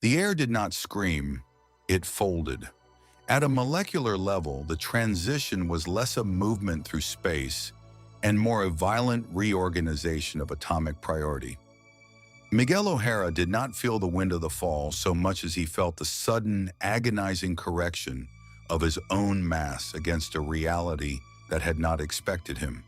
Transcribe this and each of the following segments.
The air did not scream, it folded. At a molecular level, the transition was less a movement through space and more a violent reorganization of atomic priority. Miguel O'Hara did not feel the wind of the fall so much as he felt the sudden, agonizing correction of his own mass against a reality that had not expected him.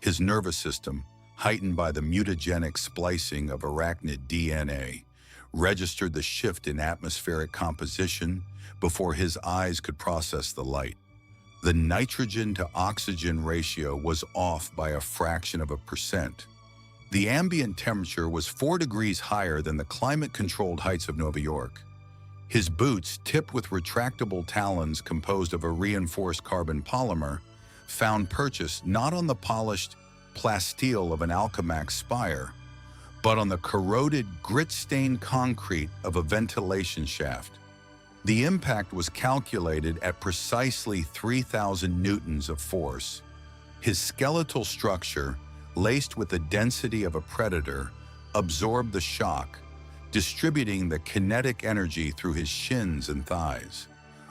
His nervous system, heightened by the mutagenic splicing of arachnid DNA, registered the shift in atmospheric composition before his eyes could process the light. The nitrogen to oxygen ratio was off by a fraction of a percent. The ambient temperature was 4 degrees higher than the climate-controlled heights of New York. His boots, tipped with retractable talons composed of a reinforced carbon polymer, found purchase not on the polished plasteel of an Alchemax spire, but on the corroded, grit-stained concrete of a ventilation shaft. The impact was calculated at precisely 3,000 newtons of force. His skeletal structure, laced with the density of a predator, absorbed the shock, distributing the kinetic energy through his shins and thighs.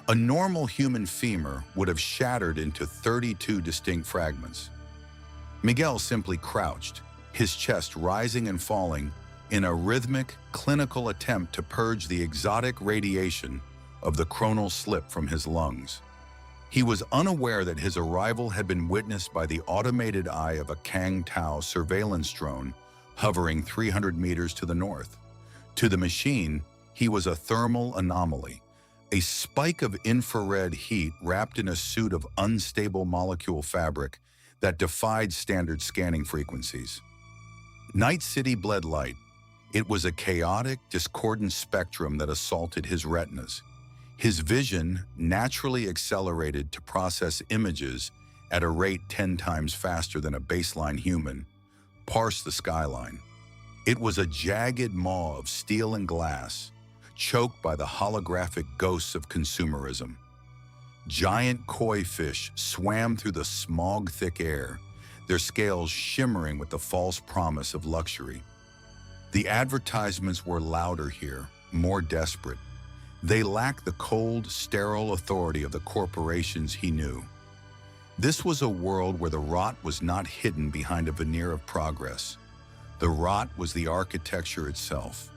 A normal human femur would have shattered into 32 distinct fragments. Miguel simply crouched, his chest rising and falling in a rhythmic, clinical attempt to purge the exotic radiation of the chronal slip from his lungs. He was unaware that his arrival had been witnessed by the automated eye of a Kang Tao surveillance drone hovering 300 meters to the north. To the machine, he was a thermal anomaly, a spike of infrared heat wrapped in a suit of unstable molecule fabric that defied standard scanning frequencies. Night City bled light. It was a chaotic, discordant spectrum that assaulted his retinas. His vision, naturally accelerated to process images at a rate 10 times faster than a baseline human, parsed the skyline. It was a jagged maw of steel and glass, choked by the holographic ghosts of consumerism. Giant koi fish swam through the smog-thick air, their scales shimmering with the false promise of luxury. The advertisements were louder here, more desperate. They lacked the cold, sterile authority of the corporations he knew. This was a world where the rot was not hidden behind a veneer of progress. The rot was the architecture itself.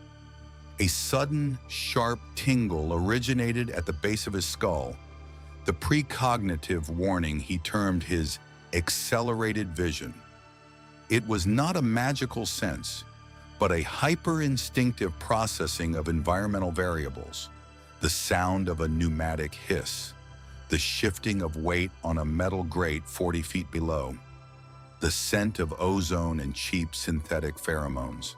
A sudden, sharp tingle originated at the base of his skull, the precognitive warning he termed his accelerated vision. It was not a magical sense, but a hyper-instinctive processing of environmental variables. The sound of a pneumatic hiss, the shifting of weight on a metal grate 40 feet below, the scent of ozone and cheap synthetic pheromones.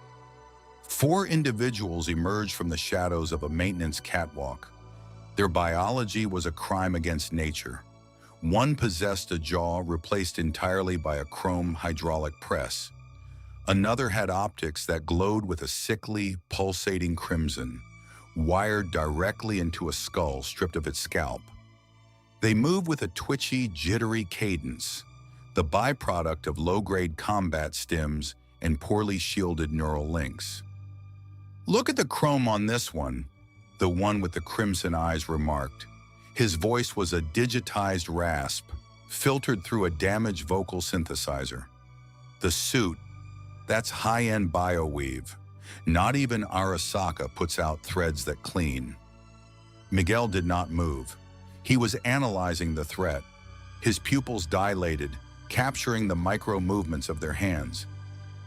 4 individuals emerged from the shadows of a maintenance catwalk. Their biology was a crime against nature. One possessed a jaw replaced entirely by a chrome hydraulic press. Another had optics that glowed with a sickly, pulsating crimson, wired directly into a skull stripped of its scalp. They moved with a twitchy, jittery cadence, the byproduct of low-grade combat stims and poorly shielded neural links. "Look at the chrome on this one," the one with the crimson eyes remarked. His voice was a digitized rasp, filtered through a damaged vocal synthesizer. "The suit, that's high-end bioweave. Not even Arasaka puts out threads that clean." Miguel did not move. He was analyzing the threat. His pupils dilated, capturing the micro-movements of their hands.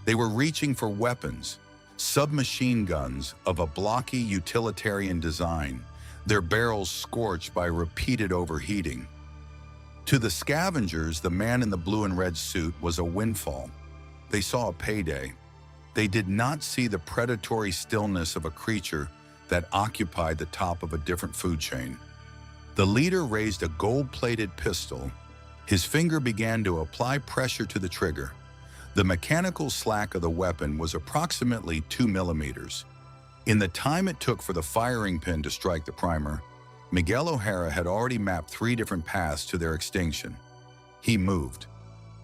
They were reaching for weapons, submachine guns of a blocky utilitarian design, their barrels scorched by repeated overheating. To the scavengers, the man in the blue and red suit was a windfall. They saw a payday. They did not see the predatory stillness of a creature that occupied the top of a different food chain. The leader raised a gold-plated pistol. His finger began to apply pressure to the trigger. The mechanical slack of the weapon was approximately 2 millimeters. In the time it took for the firing pin to strike the primer, Miguel O'Hara had already mapped 3 different paths to their extinction. He moved.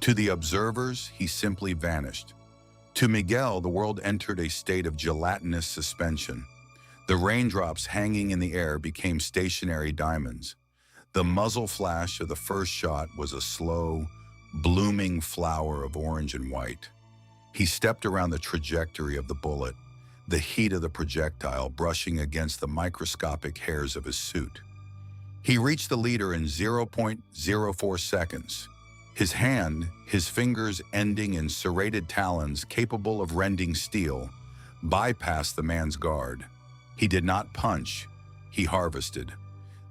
To the observers, he simply vanished. To Miguel, the world entered a state of gelatinous suspension. The raindrops hanging in the air became stationary diamonds. The muzzle flash of the first shot was a slow, blooming flower of orange and white. He stepped around the trajectory of the bullet, the heat of the projectile brushing against the microscopic hairs of his suit. He reached the leader in 0.04 seconds. His hand, his fingers ending in serrated talons capable of rending steel, bypassed the man's guard. He did not punch, he harvested.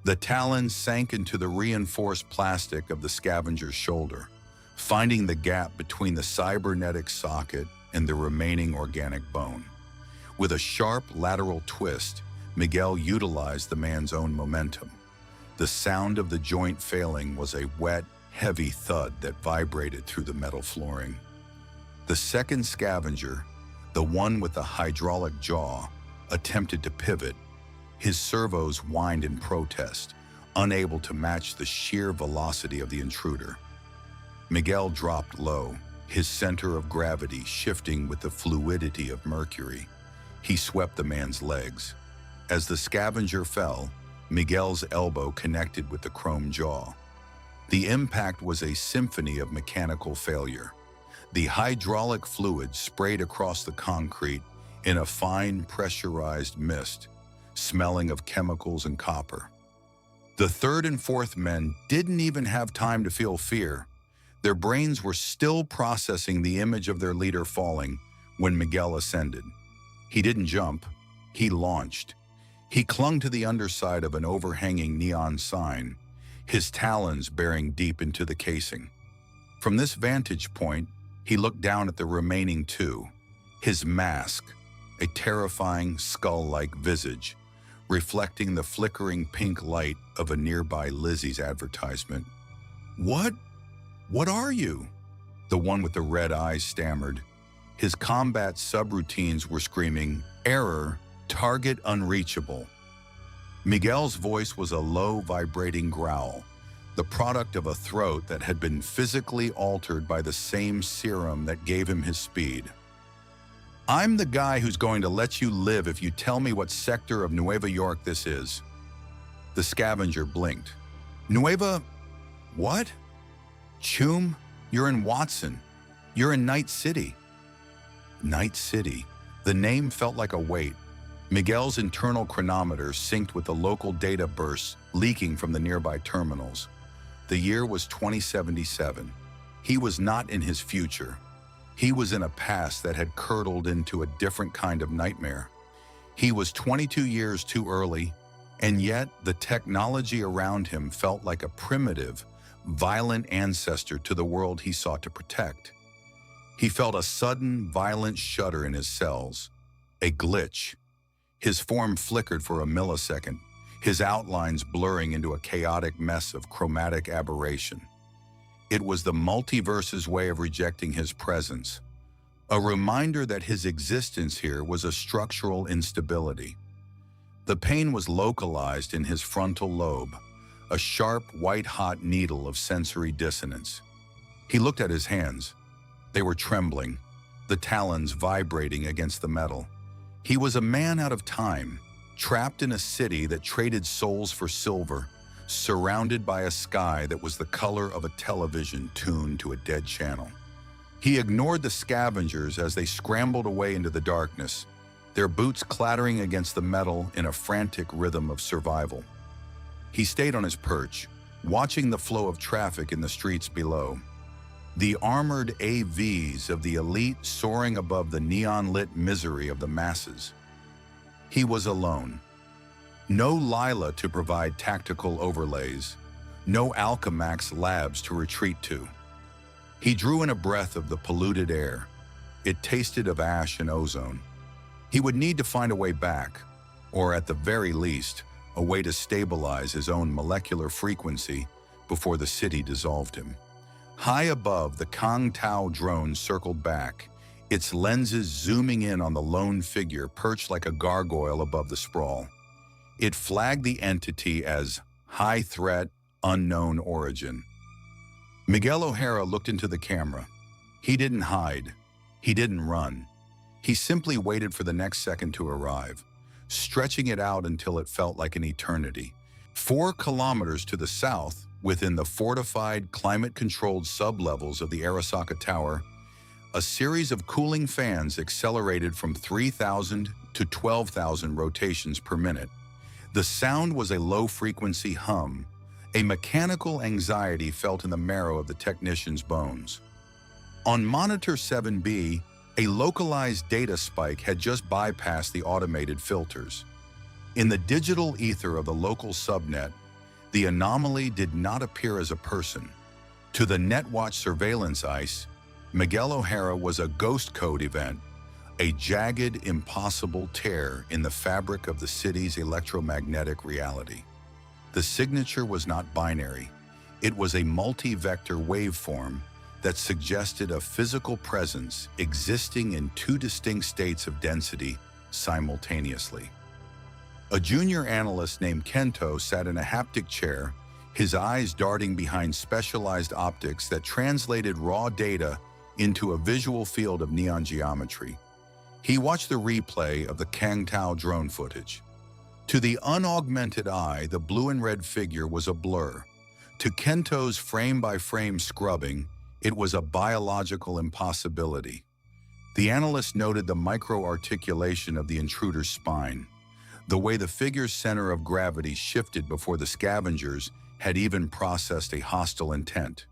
The talons sank into the reinforced plastic of the scavenger's shoulder, finding the gap between the cybernetic socket and the remaining organic bone. With a sharp lateral twist, Miguel utilized the man's own momentum. The sound of the joint failing was a wet, heavy thud that vibrated through the metal flooring. The second scavenger, the one with the hydraulic jaw, attempted to pivot. His servos whined in protest, unable to match the sheer velocity of the intruder. Miguel dropped low, his center of gravity shifting with the fluidity of mercury. He swept the man's legs. As the scavenger fell, Miguel's elbow connected with the chrome jaw. The impact was a symphony of mechanical failure. The hydraulic fluid sprayed across the concrete in a fine pressurized mist, smelling of chemicals and copper. The third and fourth men didn't even have time to feel fear. Their brains were still processing the image of their leader falling when Miguel ascended. He didn't jump, he launched. He clung to the underside of an overhanging neon sign, his talons bearing deep into the casing. From this vantage point, he looked down at the remaining two, his mask, a terrifying skull-like visage, reflecting the flickering pink light of a nearby Lizzie's advertisement. What are you?" The one with the red eyes stammered. His combat subroutines were screaming, "Error, target unreachable." Miguel's voice was a low, vibrating growl, the product of a throat that had been physically altered by the same serum that gave him his speed. "I'm the guy who's going to let you live if you tell me what sector of Nueva York this is." The scavenger blinked. "Nueva... what?" "Chum, you're in Watson. You're in Night City." Night City. The name felt like a weight. Miguel's internal chronometer synced with the local data bursts leaking from the nearby terminals. The year was 2077. He was not in his future. He was in a past that had curdled into a different kind of nightmare. He was 22 years too early, and yet the technology around him felt like a primitive, violent ancestor to the world he sought to protect. He felt a sudden, violent shudder in his cells, a glitch. His form flickered for a millisecond, his outlines blurring into a chaotic mess of chromatic aberration. It was the multiverse's way of rejecting his presence, a reminder that his existence here was a structural instability. The pain was localized in his frontal lobe, a sharp, white-hot needle of sensory dissonance. He looked at his hands. They were trembling, the talons vibrating against the metal. He was a man out of time, trapped in a city that traded souls for silver, surrounded by a sky that was the color of a television tuned to a dead channel. He ignored the scavengers as they scrambled away into the darkness, their boots clattering against the metal in a frantic rhythm of survival. He stayed on his perch, watching the flow of traffic in the streets below. The armored AVs of the elite soaring above the neon-lit misery of the masses. He was alone. No Lila to provide tactical overlays, no Alchemax labs to retreat to. He drew in a breath of the polluted air. It tasted of ash and ozone. He would need to find a way back, or at the very least, a way to stabilize his own molecular frequency before the city dissolved him. High above, the Kang Tao drone circled back, its lenses zooming in on the lone figure perched like a gargoyle above the sprawl. It flagged the entity as high threat, unknown origin. Miguel O'Hara looked into the camera. He didn't hide. He didn't run. He simply waited for the next second to arrive, stretching it out until it felt like an eternity. 4 kilometers to the south, within the fortified, climate-controlled sublevels of the Arasaka Tower, a series of cooling fans accelerated from 3,000 to 12,000 rotations per minute. The sound was a low-frequency hum, a mechanical anxiety felt in the marrow of the technician's bones. On Monitor 7B, a localized data spike had just bypassed the automated filters. In the digital ether of the local subnet, the anomaly did not appear as a person. To the Netwatch surveillance ICE, Miguel O'Hara was a ghost code event, a jagged, impossible tear in the fabric of the city's electromagnetic reality. The signature was not binary. It was a multi-vector waveform that suggested a physical presence existing in 2 distinct states of density simultaneously. A junior analyst named Kento sat in a haptic chair, his eyes darting behind specialized optics that translated raw data into a visual field of neon geometry. He watched the replay of the Kangtao drone footage. To the unaugmented eye, the blue and red figure was a blur. To Kento's frame-by-frame scrubbing, it was a biological impossibility. The analyst noted the micro-articulation of the intruder's spine, the way the figure's center of gravity shifted before the scavengers had even processed a hostile intent.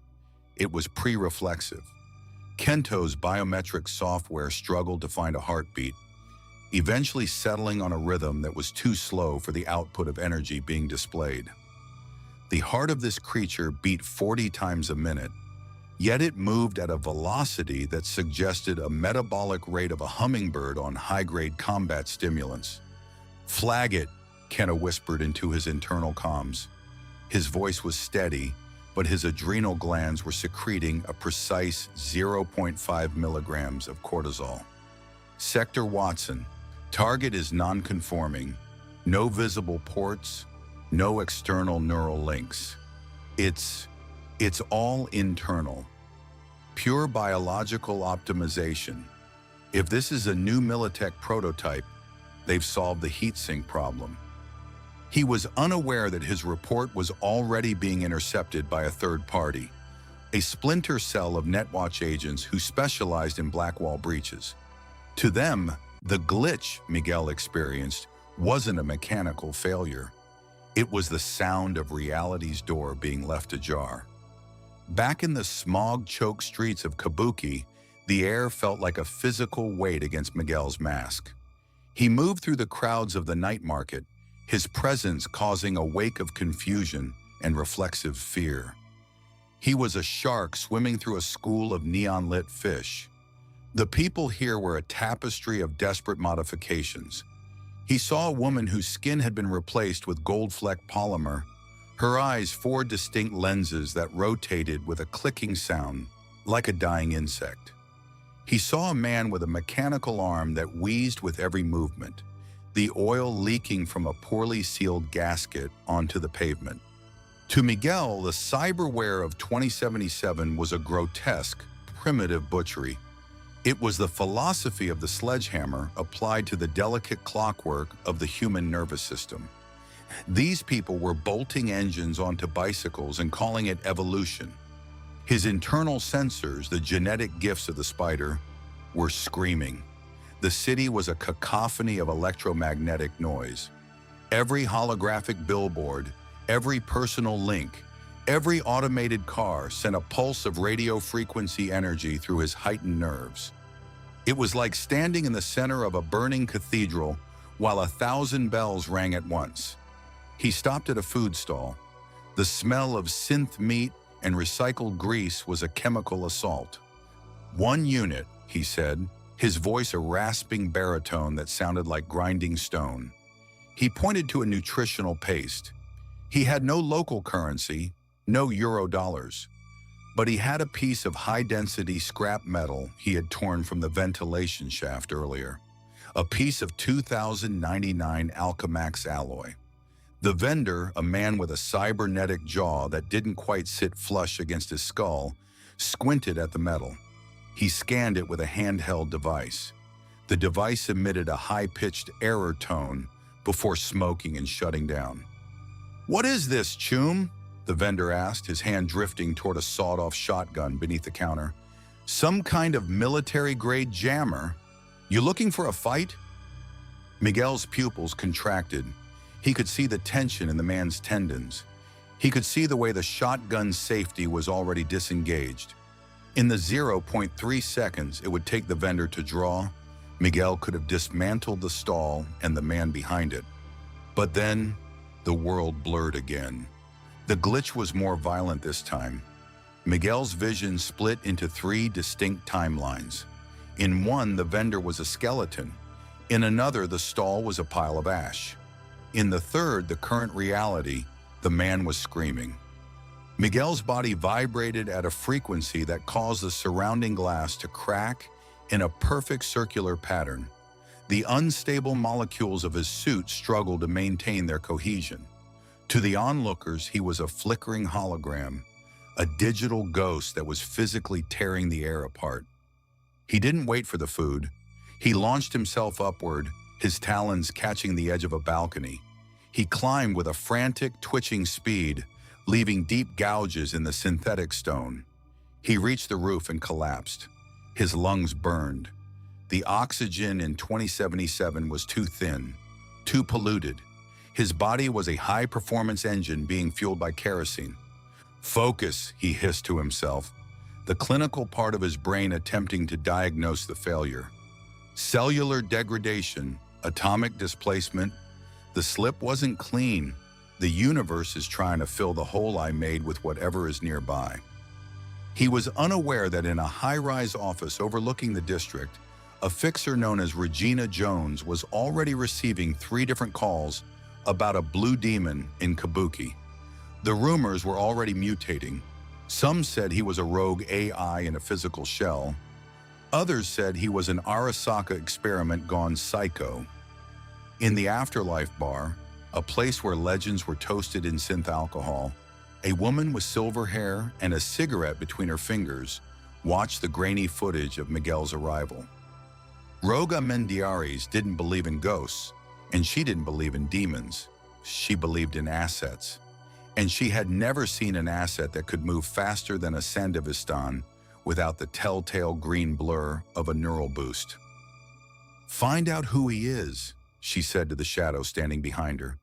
It was pre-reflexive. Kento's biometric software struggled to find a heartbeat, eventually settling on a rhythm that was too slow for the output of energy being displayed. The heart of this creature beat 40 times a minute, yet it moved at a velocity that suggested a metabolic rate of a hummingbird on high-grade combat stimulants. "Flag it," Kenna whispered into his internal comms. His voice was steady, but his adrenal glands were secreting a precise 0.5 milligrams of cortisol. "Sector Watson, target is non-conforming, no visible ports, no external neural links. It's all internal. Pure biological optimization. If this is a new Militech prototype, they've solved the heatsink problem." He was unaware that his report was already being intercepted by a third party, a splinter cell of Netwatch agents who specialized in Blackwall breaches. To them, the glitch Miguel experienced wasn't a mechanical failure. It was the sound of reality's door being left ajar. Back in the smog-choked streets of Kabuki, the air felt like a physical weight against Miguel's mask. He moved through the crowds of the night market, his presence causing a wake of confusion and reflexive fear. He was a shark swimming through a school of neon-lit fish. The people here were a tapestry of desperate modifications. He saw a woman whose skin had been replaced with gold-flecked polymer, her eyes 4 distinct lenses that rotated with a clicking sound, like a dying insect. He saw a man with a mechanical arm that wheezed with every movement, the oil leaking from a poorly sealed gasket onto the pavement. To Miguel, the cyberware of 2077 was a grotesque, primitive butchery. It was the philosophy of the sledgehammer applied to the delicate clockwork of the human nervous system. These people were bolting engines onto bicycles and calling it evolution. His internal sensors, the genetic gifts of the spider, were screaming. The city was a cacophony of electromagnetic noise. Every holographic billboard, every personal link, every automated car sent a pulse of radio frequency energy through his heightened nerves. It was like standing in the center of a burning cathedral while 1,000 bells rang at once. He stopped at a food stall. The smell of synth meat and recycled grease was a chemical assault. "1 unit," he said, his voice a rasping baritone that sounded like grinding stone. He pointed to a nutritional paste. He had no local currency, no euro dollars, but he had a piece of high-density scrap metal he had torn from the ventilation shaft earlier, a piece of 2099 Alchemax alloy. The vendor, a man with a cybernetic jaw that didn't quite sit flush against his skull, squinted at the metal. He scanned it with a handheld device. The device emitted a high-pitched error tone, before smoking and shutting down. "What is this, Choom?" the vendor asked, his hand drifting toward a sawed-off shotgun beneath the counter. "Some kind of military-grade jammer? You looking for a fight?" Miguel's pupils contracted. He could see the tension in the man's tendons. He could see the way the shotgun's safety was already disengaged. In the 0.3 seconds it would take the vendor to draw, Miguel could have dismantled the stall and the man behind it. But then, the world blurred again. The glitch was more violent this time. Miguel's vision split into 3 distinct timelines. In one, the vendor was a skeleton. In another, the stall was a pile of ash. In the third, the current reality, the man was screaming. Miguel's body vibrated at a frequency that caused the surrounding glass to crack in a perfect circular pattern. The unstable molecules of his suit struggled to maintain their cohesion. To the onlookers, he was a flickering hologram, a digital ghost that was physically tearing the air apart. He didn't wait for the food. He launched himself upward, his talons catching the edge of a balcony. He climbed with a frantic, twitching speed, leaving deep gouges in the synthetic stone. He reached the roof and collapsed. His lungs burned. The oxygen in 2077 was too thin, too polluted. His body was a high-performance engine being fueled by kerosene. "Focus," he hissed to himself, the clinical part of his brain attempting to diagnose the failure. Cellular degradation, atomic displacement. The slip wasn't clean. The universe is trying to fill the hole I made with whatever is nearby. He was unaware that in a high-rise office overlooking the district, a fixer known as Regina Jones was already receiving 3 different calls about a blue demon in Kabuki. The rumors were already mutating. Some said he was a rogue AI in a physical shell. Others said he was an Arasaka experiment gone psycho. In the Afterlife bar, a place where legends were toasted in synth alcohol, a woman with silver hair and a cigarette between her fingers watched the grainy footage of Miguel's arrival. Roga Mendiaris didn't believe in ghosts, and she didn't believe in demons. She believed in assets. And she had never seen an asset that could move faster than a Sandevistan without the telltale green blur of a neural boost. "Find out who he is," she said to the shadow standing behind her,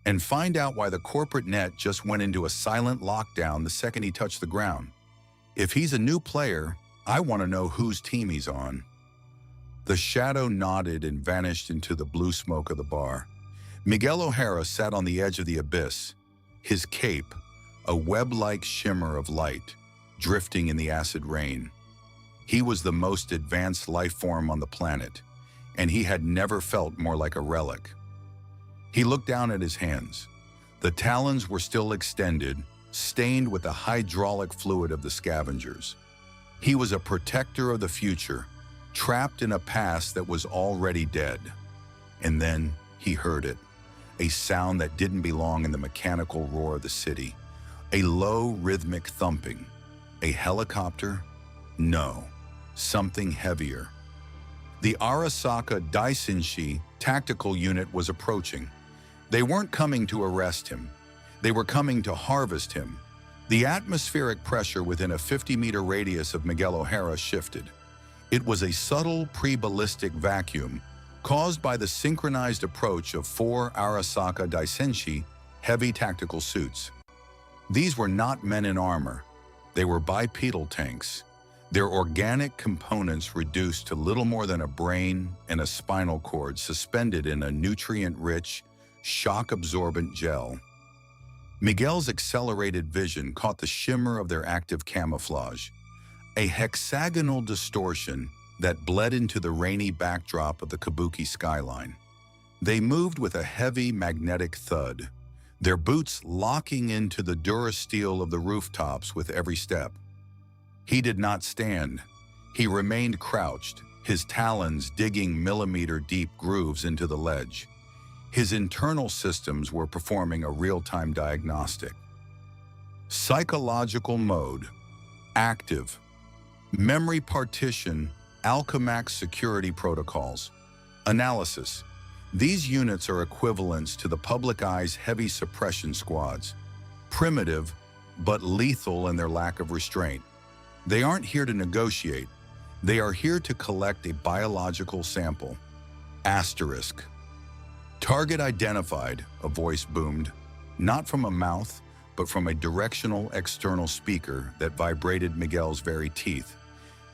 "and find out why the corporate net just went into a silent lockdown the second he touched the ground. If he's a new player, I want to know whose team he's on." The shadow nodded and vanished into the blue smoke of the bar. Miguel O'Hara sat on the edge of the abyss, his cape, a web-like shimmer of light, drifting in the acid rain. He was the most advanced life form on the planet, and he had never felt more like a relic. He looked down at his hands. The talons were still extended, stained with the hydraulic fluid of the scavengers. He was a protector of the future, trapped in a past that was already dead. And then he heard it, a sound that didn't belong in the mechanical roar of the city, a low rhythmic thumping. A helicopter? No, something heavier. The Arasaka Daisenshi tactical unit was approaching. They weren't coming to arrest him. They were coming to harvest him. The atmospheric pressure within a 50-meter radius of Miguel O'Hara shifted. It was a subtle pre-ballistic vacuum caused by the synchronized approach of 4 Arasaka Daisenshi heavy tactical suits. These were not men in armor. They were bipedal tanks, their organic components reduced to little more than a brain and a spinal cord suspended in a nutrient-rich, shock-absorbent gel. Miguel's accelerated vision caught the shimmer of their active camouflage, a hexagonal distortion that bled into the rainy backdrop of the Kabuki skyline. They moved with a heavy magnetic thud, their boots locking into the durasteel of the rooftops with every step. He did not stand. He remained crouched, his talons digging millimeter-deep grooves into the ledge. His internal systems were performing a real-time diagnostic. Psychological mode, active. Memory partition, Alchemax security protocols. Analysis. These units are equivalents to the public eye's heavy suppression squads, primitive but lethal in their lack of restraint. They aren't here to negotiate. They are here to collect a biological sample. Asterisk. Target identified, a voice boomed, not from a mouth, but from a directional external speaker that vibrated Miguel's very teeth.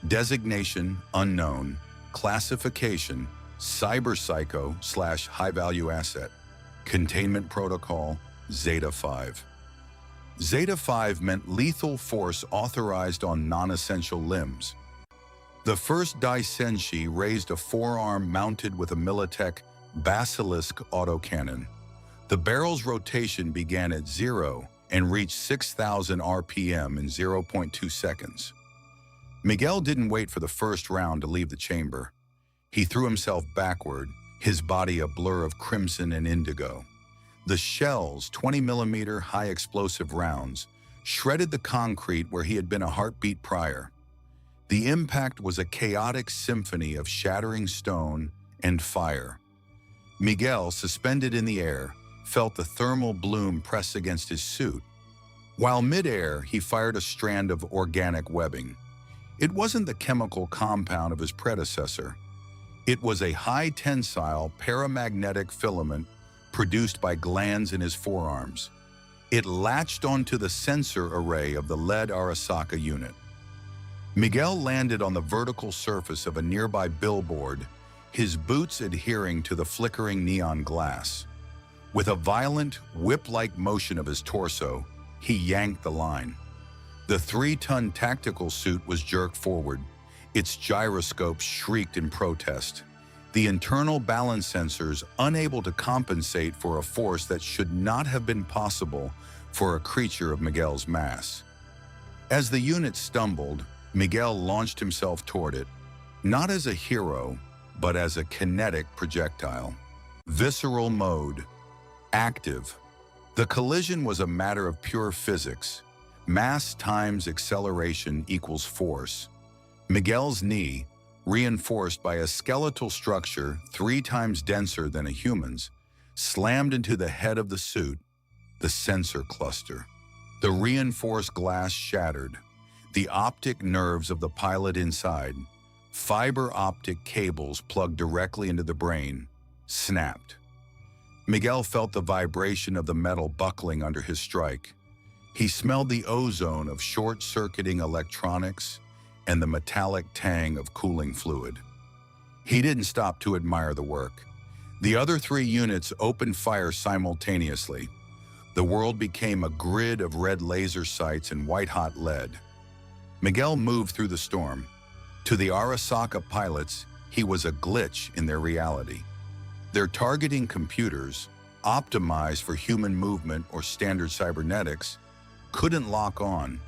Designation unknown. Classification cyberpsycho/high-value asset. Containment protocol Zeta 5. Zeta 5 meant lethal force authorized on non-essential limbs. The first Daisenshi raised a forearm mounted with a Militech Basilisk autocannon. The barrel's rotation began at 0 and reached 6,000 RPM in 0.2 seconds. Miguel didn't wait for the first round to leave the chamber. He threw himself backward, his body a blur of crimson and indigo. The shell's 20mm high-explosive rounds shredded the concrete where he had been a heartbeat prior. The impact was a chaotic symphony of shattering stone and fire. Miguel, suspended in the air, felt the thermal bloom press against his suit. While mid-air, he fired a strand of organic webbing. It wasn't the chemical compound of his predecessor. It was a high-tensile paramagnetic filament produced by glands in his forearms. It latched onto the sensor array of the lead Arasaka unit. Miguel landed on the vertical surface of a nearby billboard, his boots adhering to the flickering neon glass. With a violent, whip-like motion of his torso, he yanked the line. The 3-ton tactical suit was jerked forward. Its gyroscopes shrieked in protest. The internal balance sensors unable to compensate for a force that should not have been possible for a creature of Miguel's mass. As the unit stumbled, Miguel launched himself toward it, not as a hero, but as a kinetic projectile. Visceral mode. Active. The collision was a matter of pure physics. Mass times acceleration equals force. Miguel's knee, reinforced by a skeletal structure 3 times denser than a human's, slammed into the head of the suit, the sensor cluster. The reinforced glass shattered. The optic nerves of the pilot inside, fiber optic cables plugged directly into the brain, snapped. Miguel felt the vibration of the metal buckling under his strike. He smelled the ozone of short-circuiting electronics and the metallic tang of cooling fluid. He didn't stop to admire the work. The other 3 units opened fire simultaneously. The world became a grid of red laser sights and white-hot lead. Miguel moved through the storm. To the Arasaka pilots, he was a glitch in their reality. Their targeting computers, optimized for human movement or standard cybernetics, couldn't lock on.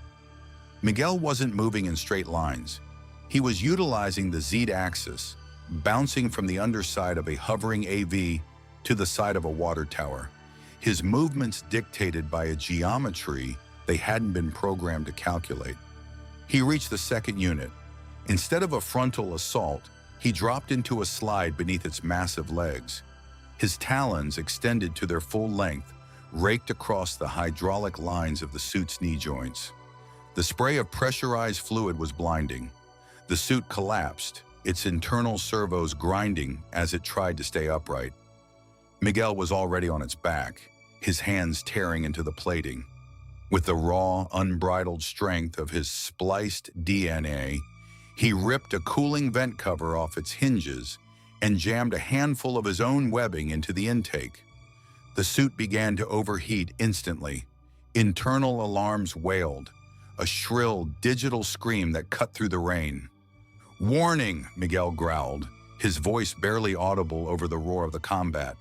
Miguel wasn't moving in straight lines. He was utilizing the Z-axis, bouncing from the underside of a hovering AV to the side of a water tower. His movements dictated by a geometry they hadn't been programmed to calculate. He reached the second unit. Instead of a frontal assault, he dropped into a slide beneath its massive legs. His talons, extended to their full length, raked across the hydraulic lines of the suit's knee joints. The spray of pressurized fluid was blinding. The suit collapsed, its internal servos grinding as it tried to stay upright. Miguel was already on its back, his hands tearing into the plating. With the raw, unbridled strength of his spliced DNA, he ripped a cooling vent cover off its hinges and jammed a handful of his own webbing into the intake. The suit began to overheat instantly. Internal alarms wailed, a shrill digital scream that cut through the rain. "Warning," Miguel growled, his voice barely audible over the roar of the combat.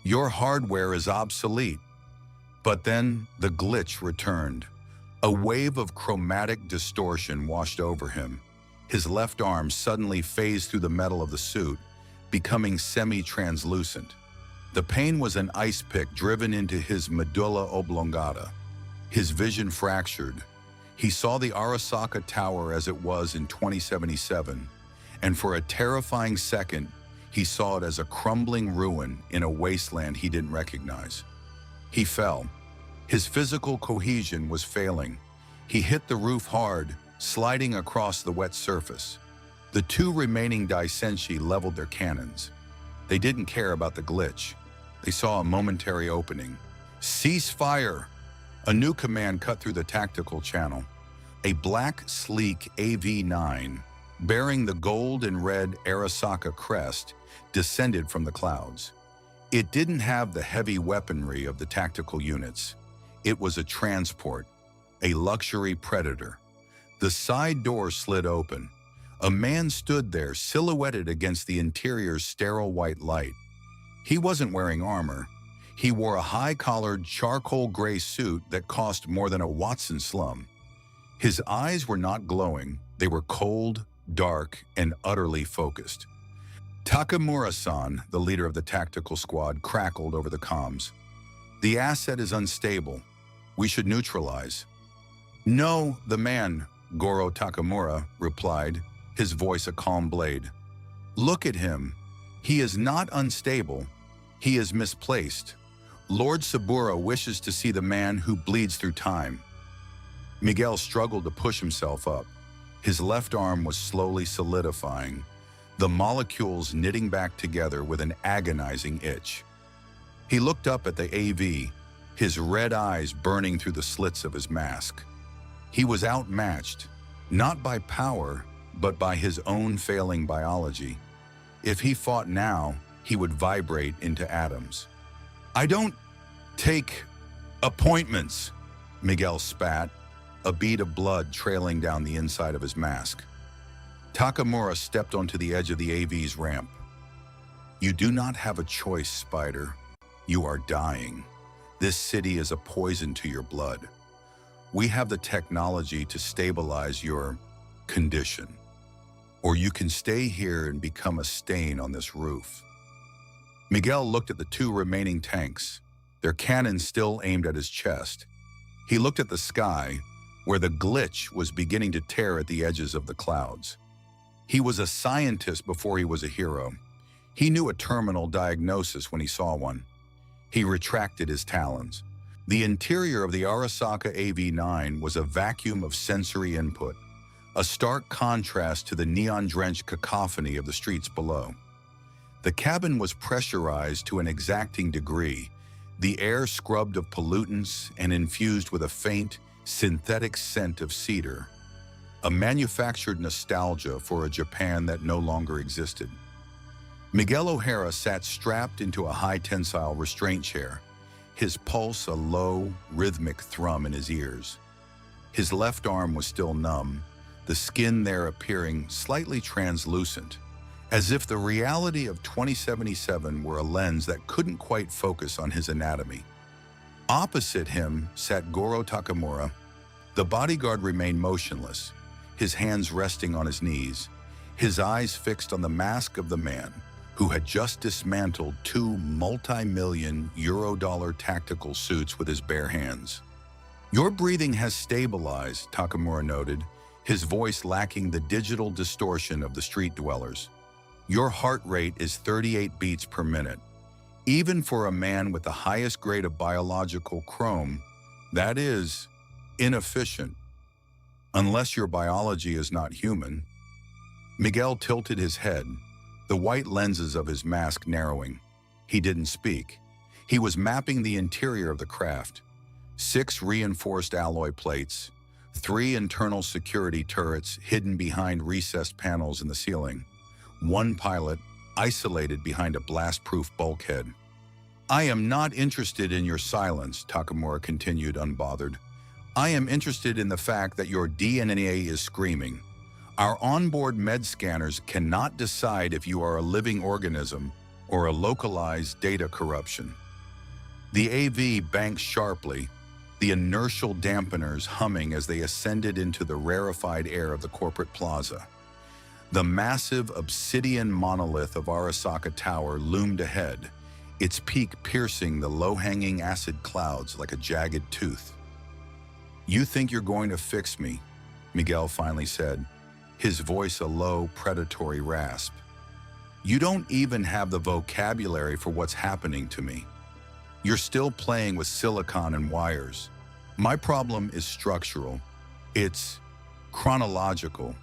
"Your hardware is obsolete." But then the glitch returned. A wave of chromatic distortion washed over him. His left arm suddenly phased through the metal of the suit, becoming semi-translucent. The pain was an ice pick driven into his medulla oblongata. His vision fractured. He saw the Arasaka Tower as it was in 2077, and for a terrifying second, He saw it as a crumbling ruin in a wasteland he didn't recognize. He fell. His physical cohesion was failing. He hit the roof hard, sliding across the wet surface. The two remaining Daisenshi leveled their cannons. They didn't care about the glitch. They saw a momentary opening. "Cease fire!" A new command cut through the tactical channel. A black, sleek AV-9, bearing the gold and red Arasaka crest, descended from the clouds. It didn't have the heavy weaponry of the tactical units. It was a transport, a luxury predator. The side door slid open. A man stood there, silhouetted against the interior's sterile white light. He wasn't wearing armor. He wore a high-collared, charcoal gray suit that cost more than a Watson slum. His eyes were not glowing. They were cold, dark, and utterly focused. "Takamura-san," the leader of the tactical squad, crackled over the comms. "The asset is unstable. We should neutralize." "No, the man," Goro Takamura replied, his voice a calm blade. "Look at him. He is not unstable. He is misplaced. Lord Saburo wishes to see the man who bleeds through time." Miguel struggled to push himself up. His left arm was slowly solidifying, the molecules knitting back together with an agonizing itch. He looked up at the AV, his red eyes burning through the slits of his mask. He was outmatched, not by power, but by his own failing biology. If he fought now, he would vibrate into atoms. "I don't take appointments," Miguel spat, a bead of blood trailing down the inside of his mask. Takamura stepped onto the edge of the AV's ramp. "You do not have a choice, Spider. You are dying. This city is a poison to your blood. We have the technology to stabilize your condition. Or you can stay here and become a stain on this roof." Miguel looked at the two remaining tanks, their cannons still aimed at his chest. He looked at the sky, where the glitch was beginning to tear at the edges of the clouds. He was a scientist before he was a hero. He knew a terminal diagnosis when he saw one. He retracted his talons. The interior of the Arasaka AV-9 was a vacuum of sensory input, a stark contrast to the neon-drenched cacophony of the streets below. The cabin was pressurized to an exacting degree, the air scrubbed of pollutants and infused with a faint, synthetic scent of cedar, a manufactured nostalgia for a Japan that no longer existed. Miguel O'Hara sat strapped into a high-tensile restraint chair, his pulse a low, rhythmic thrum in his ears. His left arm was still numb, the skin there appearing slightly translucent, as if the reality of 2077 were a lens that couldn't quite focus on his anatomy. Opposite him sat Goro Takamura. The bodyguard remained motionless, his hands resting on his knees, his eyes fixed on the mask of the man who had just dismantled two multi-million euro-dollar tactical suits with his bare hands. "Your breathing has stabilized," Takamura noted, his voice lacking the digital distortion of the street dwellers. "Your heart rate is 38 beats per minute. Even for a man with the highest grade of biological chrome, that is inefficient, unless your biology is not human." Miguel tilted his head, the white lenses of his mask narrowing. He didn't speak. He was mapping the interior of the craft. 6 reinforced alloy plates, 3 internal security turrets hidden behind recessed panels in the ceiling, 1 pilot isolated behind a blast-proof bulkhead. "I am not interested in your silence," Takamura continued unbothered. "I am interested in the fact that your DNA is screaming. Our onboard med scanners cannot decide if you are a living organism or a localized data corruption." The AV banked sharply, the inertial dampeners humming as they ascended into the rarefied air of the corporate plaza. The massive obsidian monolith of Arasaka Tower loomed ahead, its peak piercing the low-hanging acid clouds like a jagged tooth. "You think you're going to fix me," Miguel finally said, his voice a low, predatory rasp. You don't even have the vocabulary for what's happening to me. You're still playing with silicon and wires. My problem is structural. It's chronological.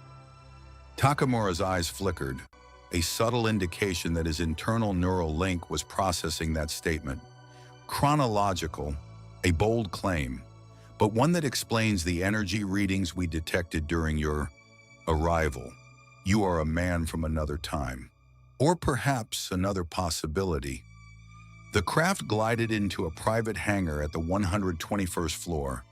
Takamura's eyes flickered, a subtle indication that his internal neural link was processing that statement. Chronological, a bold claim, but one that explains the energy readings we detected during your arrival. You are a man from another time. Or perhaps another possibility. The craft glided into a private hangar at the 121st floor.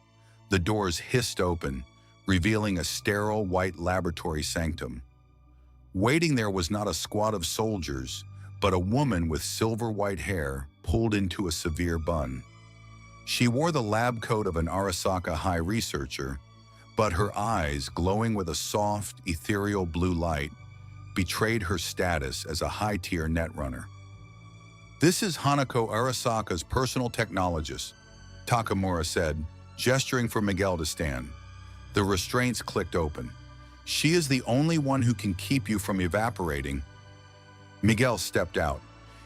The doors hissed open, revealing a sterile white laboratory sanctum. Waiting there was not a squad of soldiers, but a woman with silver white hair pulled into a severe bun. She wore the lab coat of an Arasaka high researcher, but her eyes, glowing with a soft, ethereal blue light, betrayed her status as a high-tier netrunner. This is Hanako Arasaka's personal technologist, Takamura said, gesturing for Miguel to stand. The restraints clicked open. She is the only one who can keep you from evaporating. Miguel stepped out,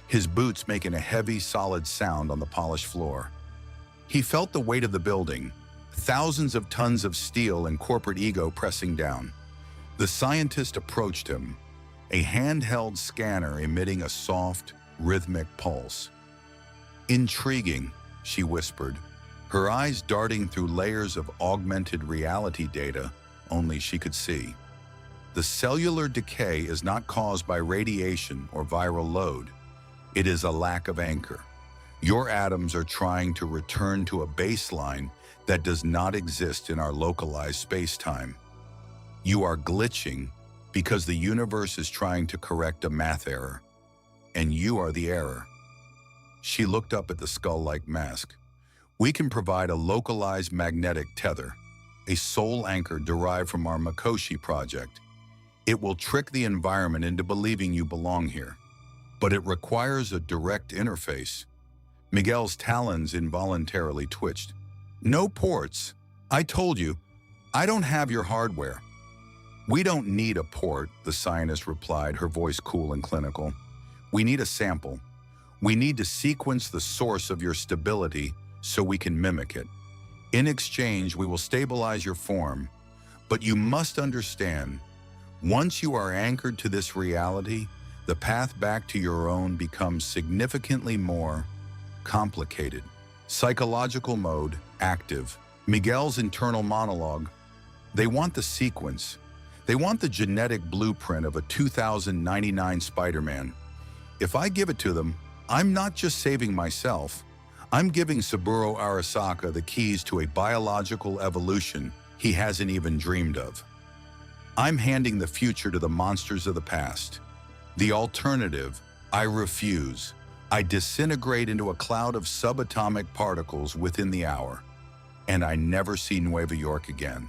his boots making a heavy, solid sound on the polished floor. He felt the weight of the building, thousands of tons of steel and corporate ego pressing down. The scientist approached him, a handheld scanner emitting a soft, rhythmic pulse. Intriguing, she whispered, her eyes darting through layers of augmented reality data only she could see. The cellular decay is not caused by radiation or viral load. It is a lack of anchor. Your atoms are trying to return to a baseline that does not exist in our localized space-time. You are glitching because the universe is trying to correct a math error, and you are the error. She looked up at the skull-like mask. We can provide a localized magnetic tether, a soul anchor derived from our Mikoshi project. It will trick the environment into believing you belong here, but it requires a direct interface. Miguel's talons involuntarily twitched. No ports. I told you, I don't have your hardware. We don't need a port, the scientist replied, her voice cool and clinical. We need a sample. We need to sequence the source of your stability so we can mimic it. In exchange, we will stabilize your form, but you must understand, once you are anchored to this reality, the path back to your own becomes significantly more complicated. Psychological mode, active. Miguel's internal monologue. They want the sequence. They want the genetic blueprint of a 2099 Spider-Man. If I give it to them, I'm not just saving myself. I'm giving Saburo Arasaka the keys to a biological evolution he hasn't even dreamed of. I'm handing the future to the monsters of the past. The alternative, I refuse. I disintegrate into a cloud of subatomic particles within the hour, and I never see Nueva York again.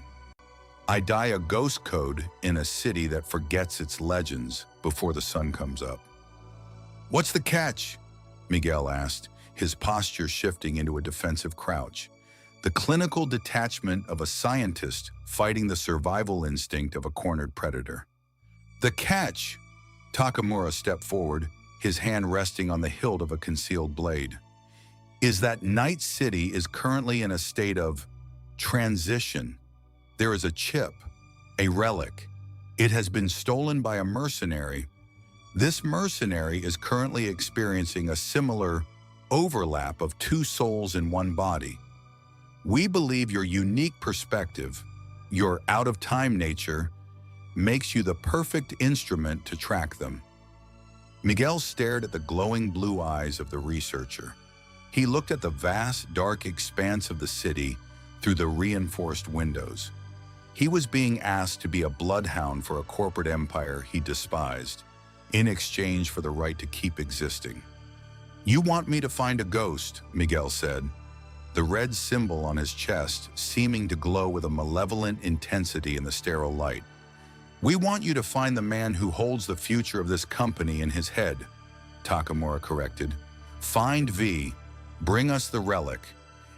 I die a ghost code in a city that forgets its legends before the sun comes up. What's the catch? Miguel asked, his posture shifting into a defensive crouch. The clinical detachment of a scientist fighting the survival instinct of a cornered predator. The catch! Takamura stepped forward, his hand resting on the hilt of a concealed blade. Is that Night City is currently in a state of transition. There is a chip, a relic. It has been stolen by a mercenary. This mercenary is currently experiencing a similar overlap of two souls in one body. We believe your unique perspective, your out-of-time nature, makes you the perfect instrument to track them. Miguel stared at the glowing blue eyes of the researcher. He looked at the vast, dark expanse of the city through the reinforced windows. He was being asked to be a bloodhound for a corporate empire he despised, in exchange for the right to keep existing. You want me to find a ghost, Miguel said, the red symbol on his chest seeming to glow with a malevolent intensity in the sterile light. We want you to find the man who holds the future of this company in his head, Takamura corrected. Find V, bring us the relic,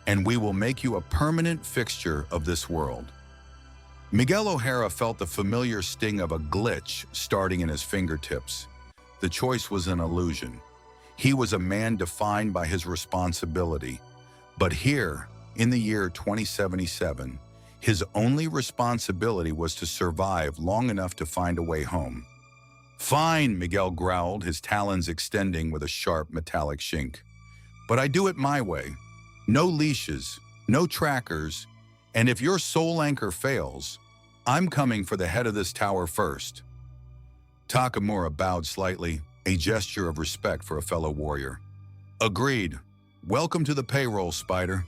and we will make you a permanent fixture of this world. Miguel O'Hara felt the familiar sting of a glitch starting in his fingertips. The choice was an illusion. He was a man defined by his responsibility. But here, in the year 2077, his only responsibility was to survive long enough to find a way home. "Fine," Miguel growled, his talons extending with a sharp metallic shink. "But I do it my way. No leashes, no trackers, and if your soul anchor fails, I'm coming for the head of this tower first." Takamura bowed slightly, a gesture of respect for a fellow warrior. "Agreed. Welcome to the payroll, Spider."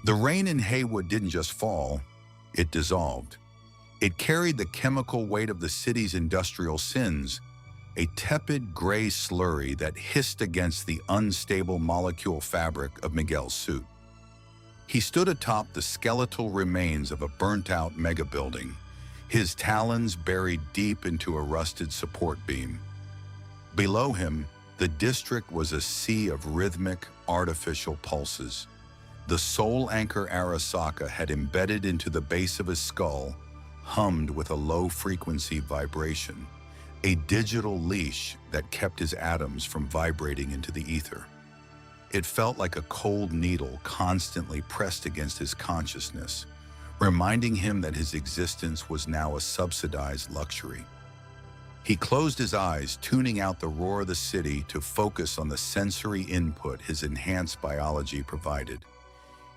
The rain in Haywood didn't just fall, it dissolved. It carried the chemical weight of the city's industrial sins, a tepid gray slurry that hissed against the unstable molecule fabric of Miguel's suit. He stood atop the skeletal remains of a burnt-out mega-building, his talons buried deep into a rusted support beam. Below him, the district was a sea of rhythmic, artificial pulses. The soul anchor Arasaka had embedded into the base of his skull, hummed with a low-frequency vibration, a digital leash that kept his atoms from vibrating into the ether. It felt like a cold needle constantly pressed against his consciousness, reminding him that his existence was now a subsidized luxury. He closed his eyes, tuning out the roar of the city to focus on the sensory input his enhanced biology provided.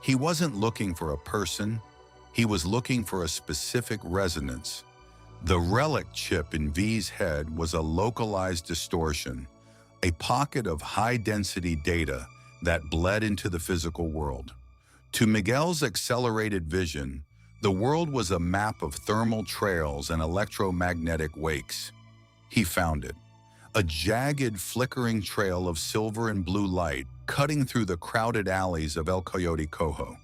He wasn't looking for a person, he was looking for a specific resonance. The relic chip in V's head was a localized distortion, a pocket of high-density data that bled into the physical world. To Miguel's accelerated vision, the world was a map of thermal trails and electromagnetic wakes. He found it, a jagged, flickering trail of silver and blue light cutting through the crowded alleys of El Coyote Cojo.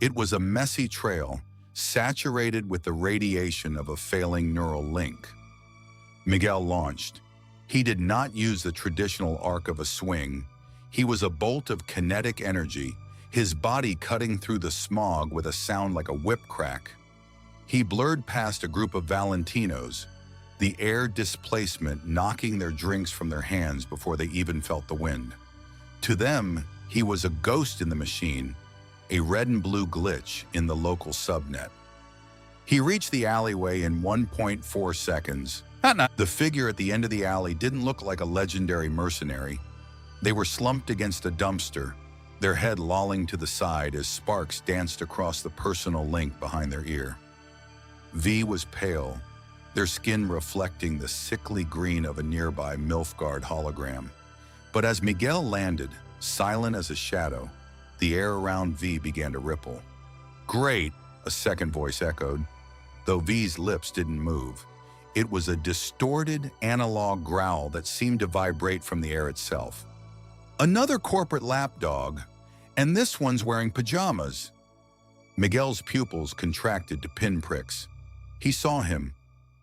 It was a messy trail, saturated with the radiation of a failing neural link. Miguel launched. He did not use the traditional arc of a swing. He was a bolt of kinetic energy, his body cutting through the smog with a sound like a whip crack. He blurred past a group of Valentinos, the air displacement knocking their drinks from their hands before they even felt the wind. To them, he was a ghost in the machine, a red and blue glitch in the local subnet. He reached the alleyway in 1.4 seconds. The figure at the end of the alley didn't look like a legendary mercenary. They were slumped against a dumpster, their head lolling to the side as sparks danced across the personal link behind their ear. V was pale, their skin reflecting the sickly green of a nearby MILF-Guard hologram. But as Miguel landed, silent as a shadow, the air around V began to ripple. "Great," a second voice echoed, though V's lips didn't move. It was a distorted, analog growl that seemed to vibrate from the air itself. "Another corporate lapdog, and this one's wearing pajamas." Miguel's pupils contracted to pinpricks. He saw him,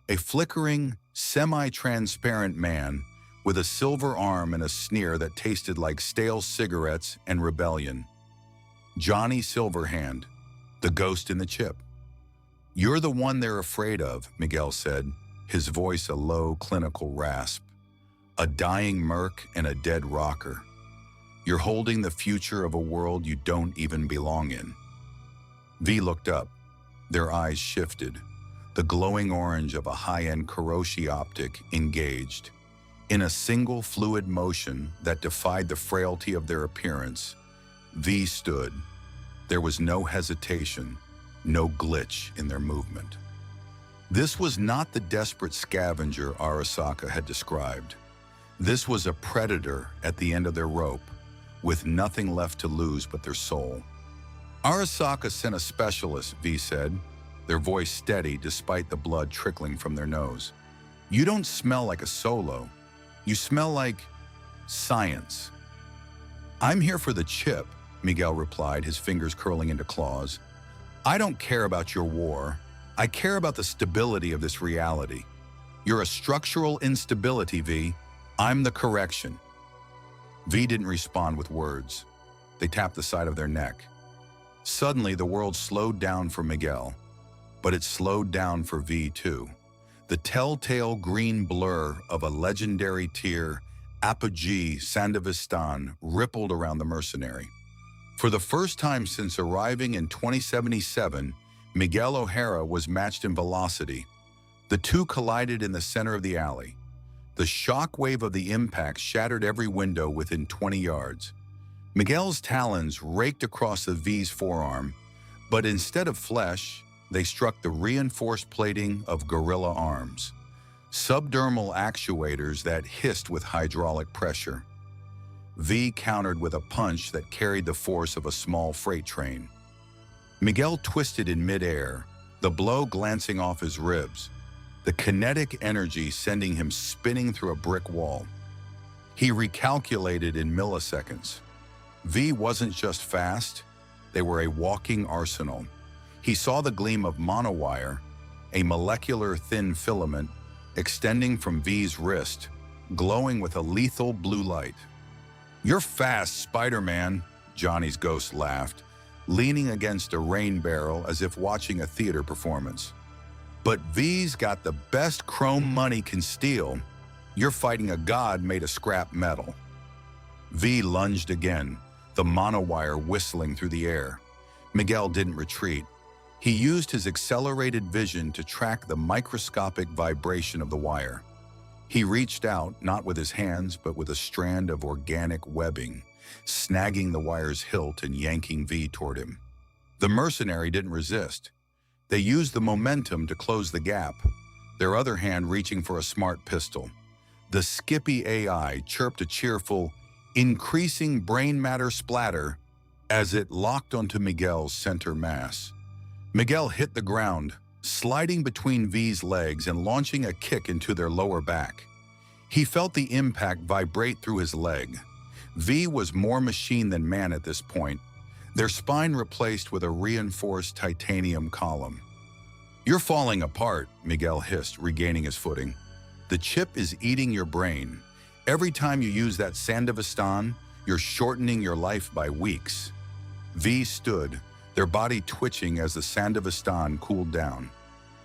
a flickering, semi-transparent man with a silver arm and a sneer that tasted like stale cigarettes and rebellion. Johnny Silverhand, the ghost in the chip. "You're the one they're afraid of," Miguel said, his voice a low, clinical rasp. "A dying merc and a dead rocker. You're holding the future of a world you don't even belong in." V looked up. Their eyes shifted. The glowing orange of a high-end Kiroshi optic engaged. In a single fluid motion that defied the frailty of their appearance, V stood. There was no hesitation, no glitch in their movement. This was not the desperate scavenger Arasaka had described. This was a predator at the end of their rope, with nothing left to lose but their soul. "Arasaka sent a specialist," V said, their voice steady despite the blood trickling from their nose. "You don't smell like a solo. You smell like science." "I'm here for the chip," Miguel replied, his fingers curling into claws. "I don't care about your war. I care about the stability of this reality. You're a structural instability, V. I'm the correction." V didn't respond with words. They tapped the side of their neck. Suddenly, the world slowed down for Miguel, but it slowed down for V too. The telltale green blur of a legendary tier, apogee Sandevistan, rippled around the mercenary. For the first time since arriving in 2077, Miguel O'Hara was matched in velocity. The two collided in the center of the alley. The shock wave of the impact shattered every window within 20 yards. Miguel's talons raked across the V's forearm, but instead of flesh, they struck the reinforced plating of gorilla arms, subdermal actuators that hissed with hydraulic pressure. V countered with a punch that carried the force of a small freight train. Miguel twisted in midair, the blow glancing off his ribs, the kinetic energy sending him spinning through a brick wall. He recalculated in milliseconds. V wasn't just fast, they were a walking arsenal. He saw the gleam of monowire, a molecular thin filament, extending from V's wrist, glowing with a lethal blue light. "You're fast, Spider-Man," Johnny's ghost laughed, leaning against a rain barrel as if watching a theater performance. "But V's got the best chrome money can steal. You're fighting a god made of scrap metal." V lunged again, the monowire whistling through the air. Miguel didn't retreat. He used his accelerated vision to track the microscopic vibration of the wire. He reached out, not with his hands, but with a strand of organic webbing, snagging the wire's hilt and yanking V toward him. The mercenary didn't resist. They used the momentum to close the gap, their other hand reaching for a smart pistol. The Skippy AI chirped a cheerful, increasing brain matter splatter as it locked onto Miguel's center mass. Miguel hit the ground, sliding between V's legs and launching a kick into their lower back. He felt the impact vibrate through his leg. V was more machine than man at this point, their spine replaced with a reinforced titanium column. "You're falling apart," Miguel hissed, regaining his footing. "The chip is eating your brain. Every time you use that Sandevistan, you're shortening your life by weeks." V stood, their body twitching as the Sandevistan cooled down.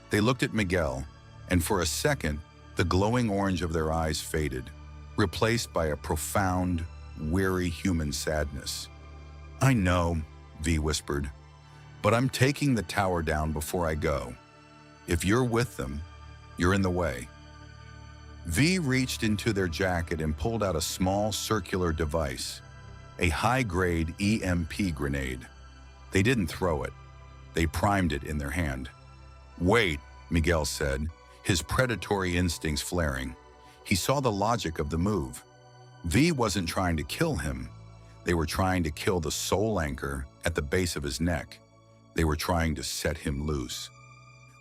They looked at Miguel, and for a second, the glowing orange of their eyes faded, replaced by a profound, weary human sadness. "I know," V whispered, "but I'm taking the tower down before I go. If you're with them, you're in the way." V reached into their jacket and pulled out a small circular device, a high-grade EMP grenade. They didn't throw it. They primed it in their hand. "Wait," Miguel said, his predatory instincts flaring. He saw the logic of the move. V wasn't trying to kill him. They were trying to kill the soul anchor at the base of his neck. They were trying to set him loose.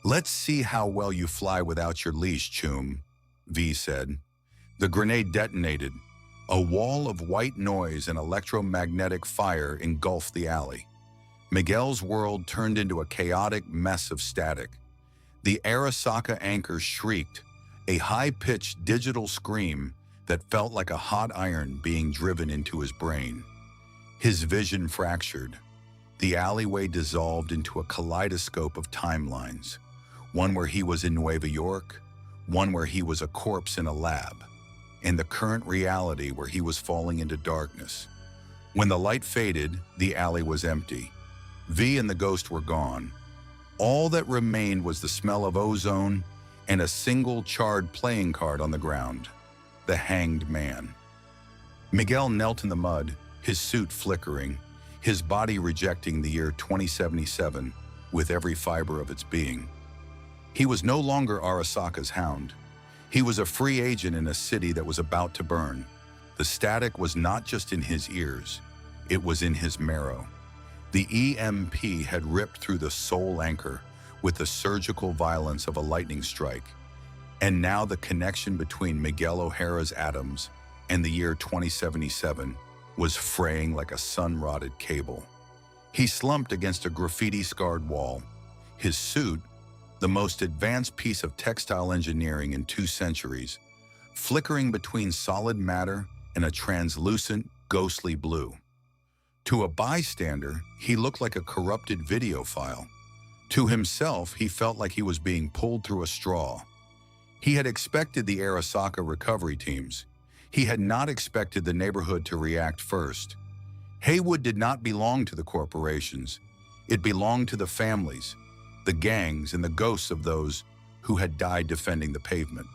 "Let's see how well you fly without your leash, Choom," V said. The grenade detonated. A wall of white noise and electromagnetic fire engulfed the alley. Miguel's world turned into a chaotic mess of static. The Arasaka anchor shrieked, a high-pitched digital scream that felt like a hot iron being driven into his brain. His vision fractured. The alleyway dissolved into a kaleidoscope of timelines, one where he was in Nueva York, one where he was a corpse in a lab, and the current reality where he was falling into darkness. When the light faded, the alley was empty. V and the ghost were gone. All that remained was the smell of ozone and a single charred playing card on the ground, the Hanged Man. Miguel knelt in the mud, his suit flickering, his body rejecting the year 2077 with every fiber of its being. He was no longer Arasaka's hound. He was a free agent in a city that was about to burn. The static was not just in his ears, it was in his marrow. The EMP had ripped through the soul anchor with the surgical violence of a lightning strike. And now the connection between Miguel O'Hara's atoms and the year 2077 was fraying like a sun-rotted cable. He slumped against a graffiti-scarred wall. His suit, the most advanced piece of textile engineering in 2 centuries, flickering between solid matter and a translucent, ghostly blue. To a bystander, he looked like a corrupted video file. To himself, he felt like he was being pulled through a straw. He had expected the Arasaka recovery teams. He had not expected the neighborhood to react first. Haywood did not belong to the corporations. It belonged to the families, the gangs, and the ghosts of those who had died defending the pavement.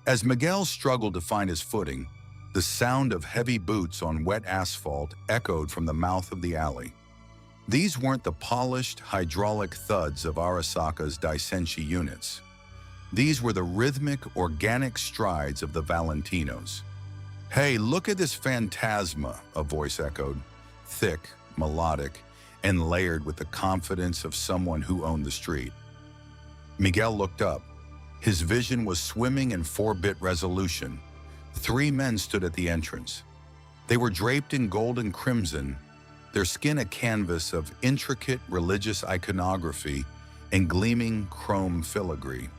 As Miguel struggled to find his footing, the sound of heavy boots on wet asphalt echoed from the mouth of the alley. These weren't the polished, hydraulic thuds of Arasaka's Daisenshi units. These were the rhythmic, organic strides of the Valentinos. "Hey, look at this phantasma," a voice echoed, thick, melodic, and layered with the confidence of someone who owned the street. Miguel looked up. His vision was swimming in 4-bit resolution. 3 men stood at the entrance. They were draped in gold and crimson, their skin a canvas of intricate religious iconography and gleaming chrome filigree.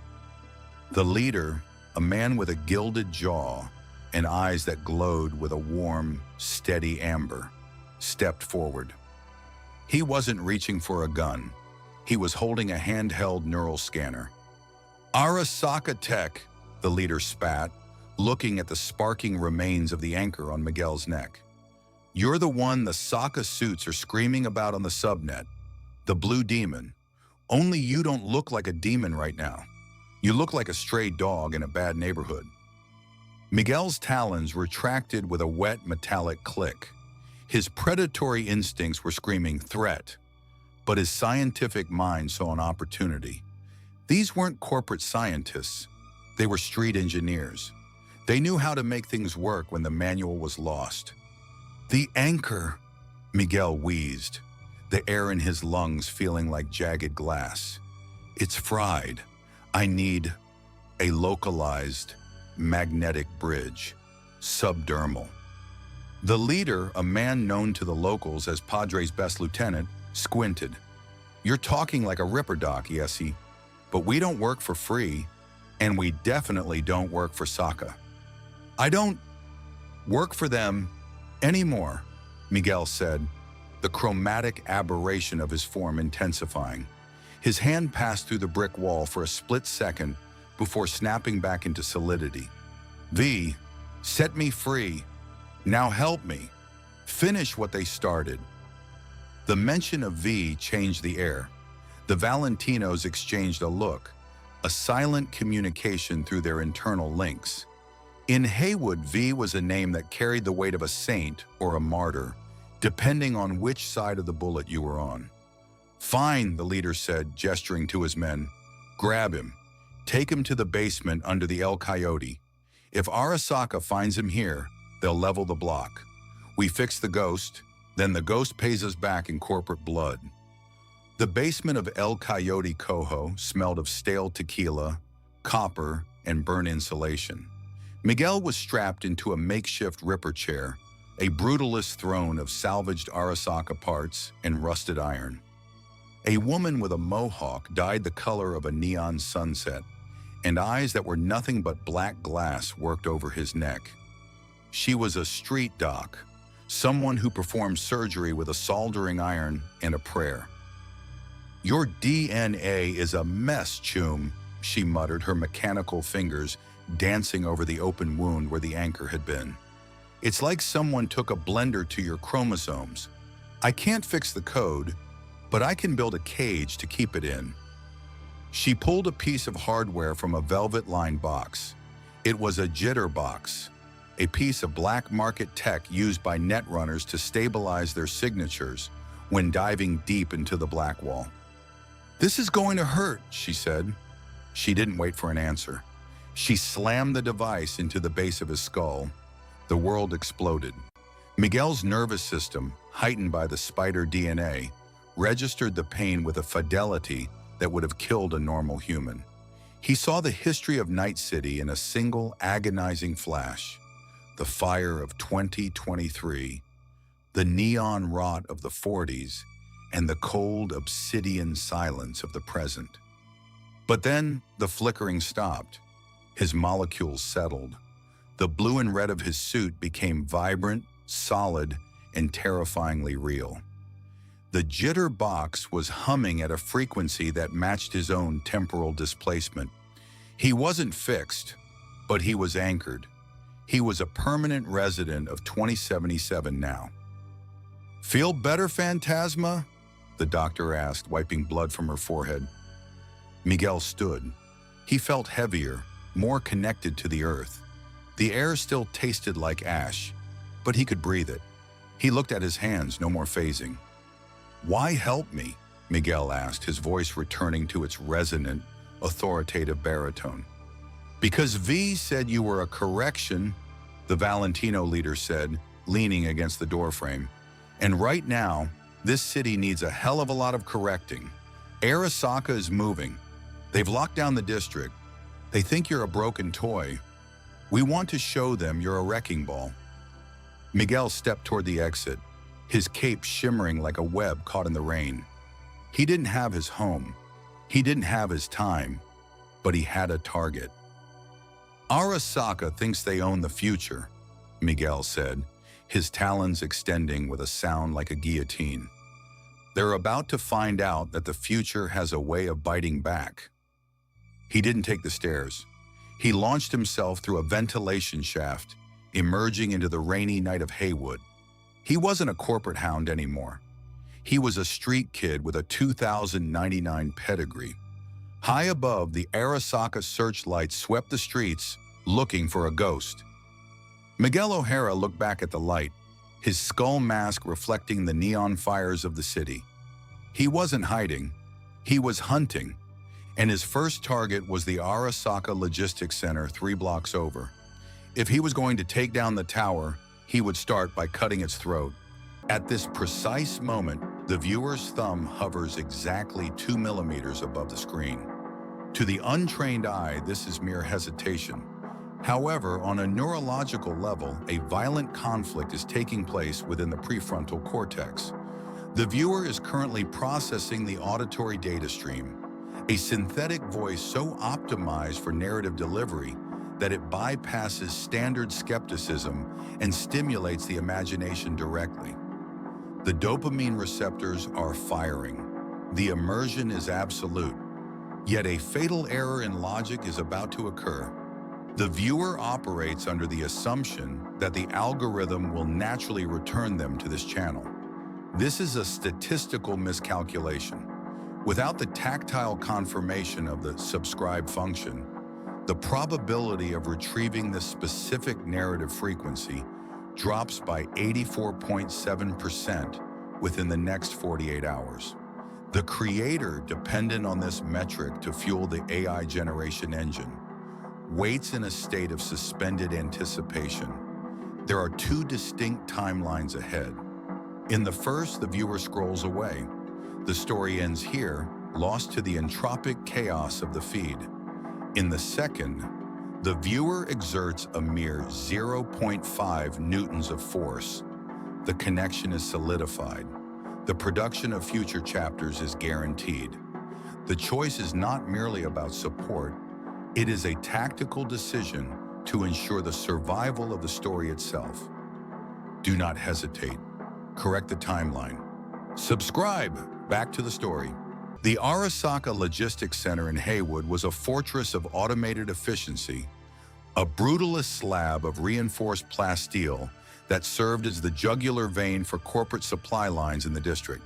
The leader, a man with a gilded jaw and eyes that glowed with a warm, steady amber, stepped forward. He wasn't reaching for a gun. He was holding a handheld neural scanner. "Arasaka Tech," the leader spat, looking at the sparking remains of the anchor on Miguel's neck. "You're the one the Saka suits are screaming about on the subnet. The Blue Demon. Only you don't look like a demon right now. You look like a stray dog in a bad neighborhood." Miguel's talons retracted with a wet metallic click. His predatory instincts were screaming threat, but his scientific mind saw an opportunity. These weren't corporate scientists. They were street engineers. They knew how to make things work when the manual was lost. "The anchor," Miguel wheezed, the air in his lungs feeling like jagged glass. "It's fried. I need a localized magnetic bridge, subdermal." The leader, a man known to the locals as Padre's best lieutenant, squinted. "You're talking like a ripper doc, Yessie, but we don't work for free, and we definitely don't work for Saka." "I don't work for them anymore," Miguel said, the chromatic aberration of his form intensifying. His hand passed through the brick wall for a split second before snapping back into solidity. "V, set me free. Now help me. Finish what they started." The mention of V changed the air. The Valentinos exchanged a look, a silent communication through their internal links. In Haywood, V was a name that carried the weight of a saint or a martyr, depending on which side of the bullet you were on. "Fine," the leader said, gesturing to his men. "Grab him. Take him to the basement under the El Coyote. If Arasaka finds him here, they'll level the block. We fix the ghost, then the ghost pays us back in corporate blood." The basement of El Coyote Coho smelled of stale tequila, copper, and burnt insulation. Miguel was strapped into a makeshift ripper chair, a brutalist throne of salvaged Arasaka parts and rusted iron. A woman with a mohawk dyed the color of a neon sunset, and eyes that were nothing but black glass worked over his neck. She was a street doc, someone who performed surgery with a soldering iron and a prayer. "Your DNA is a mess, Choom," she muttered, her mechanical fingers dancing over the open wound where the anchor had been. "It's like someone took a blender to your chromosomes. I can't fix the code, but I can build a cage to keep it in." She pulled a piece of hardware from a velvet-lined box. It was a jitter box, a piece of black market tech used by netrunners to stabilize their signatures when diving deep into the black wall. "This is going to hurt," she said. She didn't wait for an answer. She slammed the device into the base of his skull. The world exploded. Miguel's nervous system, heightened by the spider DNA, registered the pain with a fidelity that would have killed a normal human. He saw the history of Night City in a single agonizing flash. The fire of 2023, the neon rot of the 40s, and the cold obsidian silence of the present. But then the flickering stopped. His molecules settled. The blue and red of his suit became vibrant, solid, and terrifyingly real. The jitter box was humming at a frequency that matched his own temporal displacement. He wasn't fixed, but he was anchored. He was a permanent resident of 2077 now. "Feel better, Phantasma?" the doctor asked, wiping blood from her forehead. Miguel stood. He felt heavier, more connected to the earth. The air still tasted like ash, but he could breathe it. He looked at his hands, no more phasing. "Why help me?" Miguel asked, his voice returning to its resonant, authoritative baritone. "Because V said you were a correction," the Valentino leader said, leaning against the doorframe. "And right now, this city needs a hell of a lot of correcting. Arasaka is moving. They've locked down the district. They think you're a broken toy. We want to show them you're a wrecking ball." Miguel stepped toward the exit, his cape shimmering like a web caught in the rain. He didn't have his home. He didn't have his time, but he had a target. "Arasaka thinks they own the future," Miguel said, his talons extending with a sound like a guillotine. "They're about to find out that the future has a way of biting back." He didn't take the stairs. He launched himself through a ventilation shaft, emerging into the rainy night of Haywood. He wasn't a corporate hound anymore. He was a street kid with a 2099 pedigree. High above, the Arasaka searchlight swept the streets, looking for a ghost. Miguel O'Hara looked back at the light, his skull mask reflecting the neon fires of the city. He wasn't hiding. He was hunting. And his first target was the Arasaka Logistics Center 3 blocks over. If he was going to take down the tower, he would start by cutting its throat. At this precise moment, the viewer's thumb hovers exactly 2 millimeters above the screen. To the untrained eye, this is mere hesitation. However, on a neurological level, a violent conflict is taking place within the prefrontal cortex. The viewer is currently processing the auditory data stream, a synthetic voice so optimized for narrative delivery that it bypasses standard skepticism and stimulates the imagination directly. The dopamine receptors are firing. The immersion is absolute. Yet a fatal error in logic is about to occur. The viewer operates under the assumption that the algorithm will naturally return them to this channel. This is a statistical miscalculation. Without the tactile confirmation of the subscribe function, the probability of retrieving this specific narrative frequency drops by 84.7% within the next 48 hours. The creator, dependent on this metric to fuel the AI generation engine, waits in a state of suspended anticipation. There are 2 distinct timelines ahead. In the first, the viewer scrolls away. The story ends here, lost to the entropic chaos of the feed. In the second, the viewer exerts a mere 0.5 newtons of force. The connection is solidified. The production of future chapters is guaranteed. The choice is not merely about support, it is a tactical decision to ensure the survival of the story itself. Do not hesitate. Correct the timeline. Subscribe. Back to the story. The Arasaka Logistics Center in Haywood was a fortress of automated efficiency, a brutalist slab of reinforced plasteel that served as the jugular vein for corporate supply lines in the district.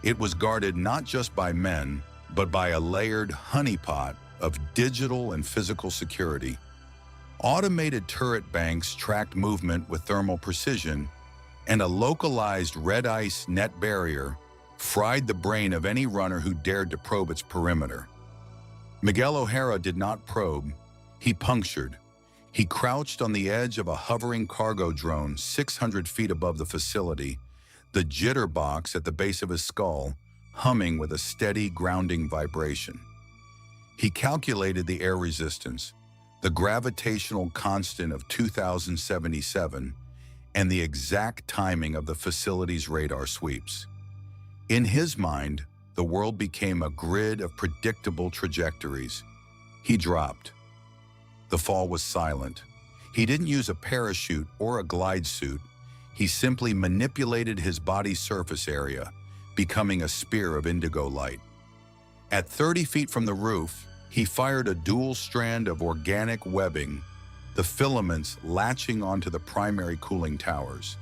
It was guarded not just by men, but by a layered honeypot of digital and physical security. Automated turret banks tracked movement with thermal precision, and a localized red ice net barrier fried the brain of any runner who dared to probe its perimeter. Miguel O'Hara did not probe, he punctured. He crouched on the edge of a hovering cargo drone 600 feet above the facility, the jitterbox at the base of his skull humming with a steady, grounding vibration. He calculated the air resistance, the gravitational constant of 2077, and the exact timing of the facility's radar sweeps. In his mind, the world became a grid of predictable trajectories. He dropped. The fall was silent. He didn't use a parachute or a glide suit. He simply manipulated his body's surface area, becoming a spear of indigo light. At 30 feet from the roof, He fired a dual strand of organic webbing, the filaments latching onto the primary cooling towers.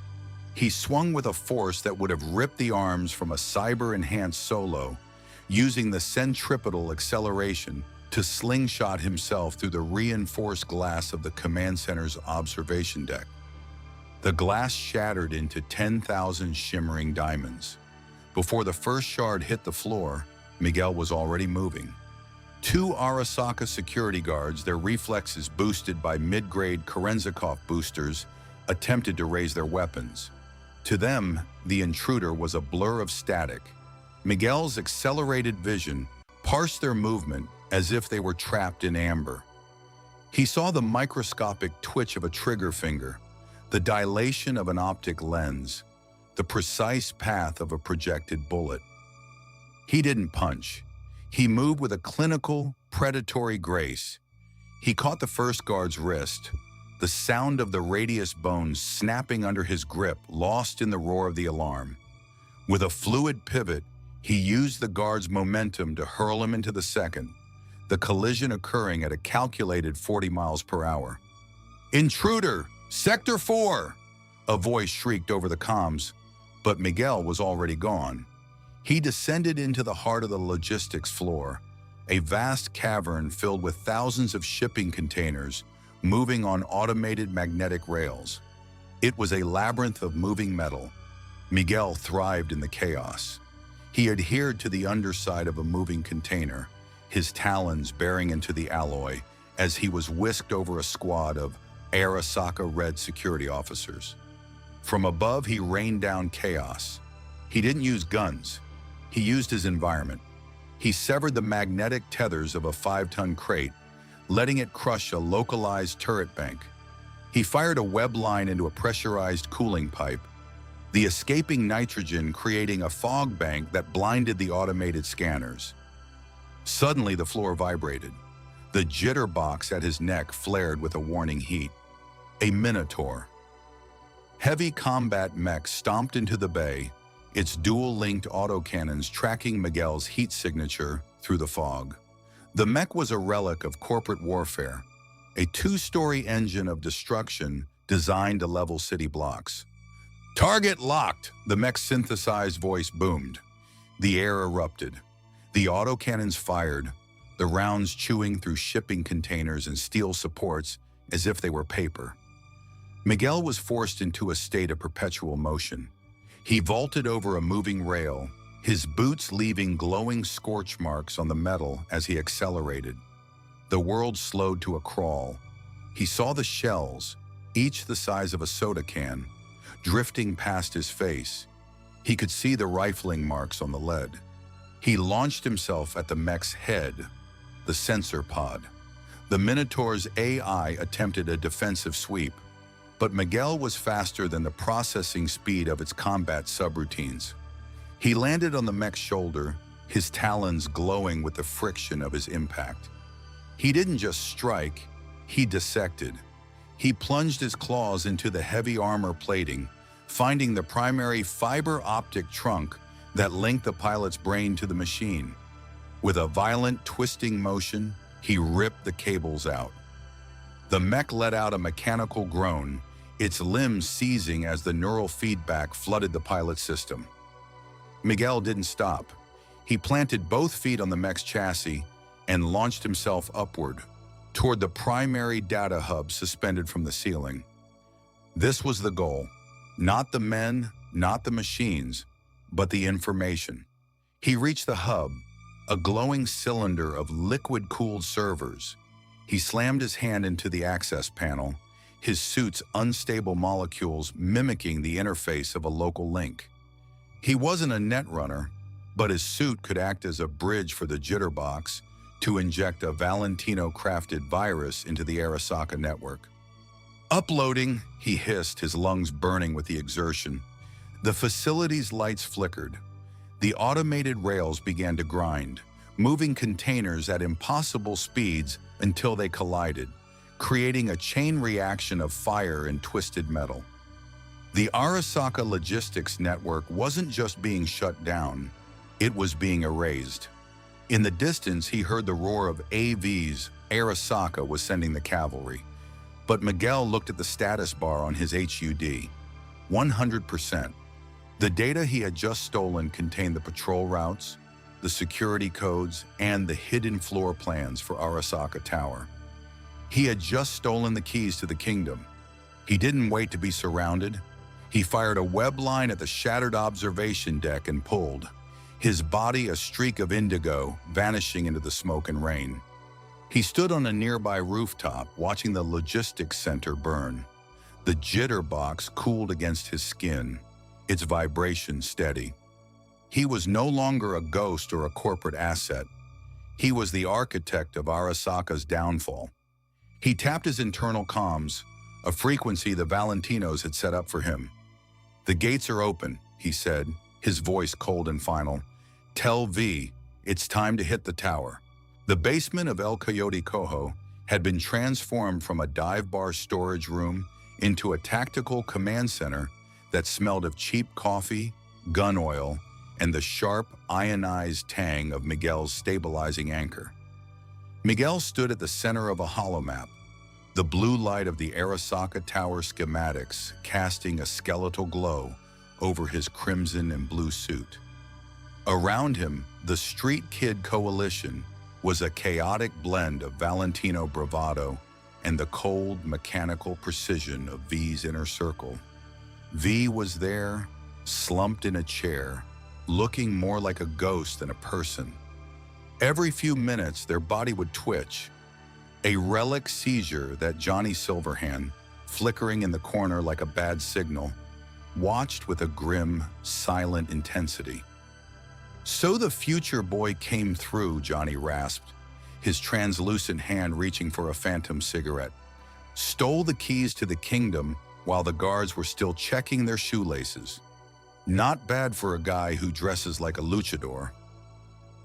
He swung with a force that would have ripped the arms from a cyber-enhanced Solo, using the centripetal acceleration to slingshot himself through the reinforced glass of the command center's observation deck. The glass shattered into 10,000 shimmering diamonds. Before the first shard hit the floor, Miguel was already moving. Two Arasaka security guards, their reflexes boosted by mid-grade Kerenzikov boosters, attempted to raise their weapons. To them, the intruder was a blur of static. Miguel's accelerated vision parsed their movement as if they were trapped in amber. He saw the microscopic twitch of a trigger finger, the dilation of an optic lens, the precise path of a projected bullet. He didn't punch. He moved with a clinical, predatory grace. He caught the first guard's wrist, the sound of the radius bones snapping under his grip lost in the roar of the alarm. With a fluid pivot, he used the guard's momentum to hurl him into the second, the collision occurring at a calculated 40 miles per hour. "Intruder! Sector 4!" a voice shrieked over the comms, but Miguel was already gone. He descended into the heart of the logistics floor, a vast cavern filled with thousands of shipping containers moving on automated magnetic rails. It was a labyrinth of moving metal. Miguel thrived in the chaos. He adhered to the underside of a moving container, his talons bearing into the alloy as he was whisked over a squad of Arasaka Red security officers. From above, he rained down chaos. He didn't use guns. He used his environment. He severed the magnetic tethers of a 5-ton crate, letting it crush a localized turret bank. He fired a web line into a pressurized cooling pipe, the escaping nitrogen creating a fog bank that blinded the automated scanners. Suddenly, the floor vibrated. The jitterbox at his neck flared with a warning heat. A Minotaur. Heavy combat mech stomped into the bay, its dual-linked autocannons tracking Miguel's heat signature through the fog. The mech was a relic of corporate warfare, a 2-story engine of destruction designed to level city blocks. "Target locked!" the mech's synthesized voice boomed. The air erupted. The autocannons fired, the rounds chewing through shipping containers and steel supports as if they were paper. Miguel was forced into a state of perpetual motion. He vaulted over a moving rail, his boots leaving glowing scorch marks on the metal as he accelerated. The world slowed to a crawl. He saw the shells, each the size of a soda can, drifting past his face. He could see the rifling marks on the lead. He launched himself at the mech's head, the sensor pod. The Minotaur's AI attempted a defensive sweep, but Miguel was faster than the processing speed of its combat subroutines. He landed on the mech's shoulder, his talons glowing with the friction of his impact. He didn't just strike, he dissected. He plunged his claws into the heavy armor plating, finding the primary fiber optic trunk that linked the pilot's brain to the machine. With a violent twisting motion, he ripped the cables out. The mech let out a mechanical groan, its limbs seizing as the neural feedback flooded the pilot's system. Miguel didn't stop. He planted both feet on the mech's chassis and launched himself upward, toward the primary data hub suspended from the ceiling. This was the goal. Not the men, not the machines, but the information. He reached the hub, a glowing cylinder of liquid-cooled servers. He slammed his hand into the access panel, his suit's unstable molecules mimicking the interface of a local link. He wasn't a netrunner, but his suit could act as a bridge for the jitterbox to inject a Valentino-crafted virus into the Arasaka network. "Uploading," he hissed, his lungs burning with the exertion. The facility's lights flickered. The automated rails began to grind, moving containers at impossible speeds until they collided, creating a chain reaction of fire and twisted metal. The Arasaka logistics network wasn't just being shut down, it was being erased. In the distance, he heard the roar of AVs. Arasaka was sending the cavalry. But Miguel looked at the status bar on his HUD. 100%. The data he had just stolen contained the patrol routes, the security codes, and the hidden floor plans for Arasaka Tower. He had just stolen the keys to the kingdom. He didn't wait to be surrounded. He fired a web line at the shattered observation deck and pulled, his body a streak of indigo vanishing into the smoke and rain. He stood on a nearby rooftop watching the logistics center burn. The jitter box cooled against his skin, its vibration steady. He was no longer a ghost or a corporate asset. He was the architect of Arasaka's downfall. He tapped his internal comms, a frequency the Valentinos had set up for him. "The gates are open," he said, his voice cold and final. "Tell V, it's time to hit the tower." The basement of El Coyote Cojo had been transformed from a dive bar storage room into a tactical command center that smelled of cheap coffee, gun oil, and the sharp, ionized tang of Miguel's stabilizing anchor. Miguel stood at the center of a holomap, the blue light of the Arasaka Tower schematics casting a skeletal glow over his crimson and blue suit. Around him, the Street Kid Coalition was a chaotic blend of Valentino bravado and the cold, mechanical precision of V's inner circle. V was there, slumped in a chair, looking more like a ghost than a person. Every few minutes, their body would twitch, a relic seizure that Johnny Silverhand, flickering in the corner like a bad signal, watched with a grim, silent intensity. "So the future boy came through," Johnny rasped, his translucent hand reaching for a phantom cigarette. "Stole the keys to the kingdom while the guards were still checking their shoelaces. Not bad for a guy who dresses like a luchador."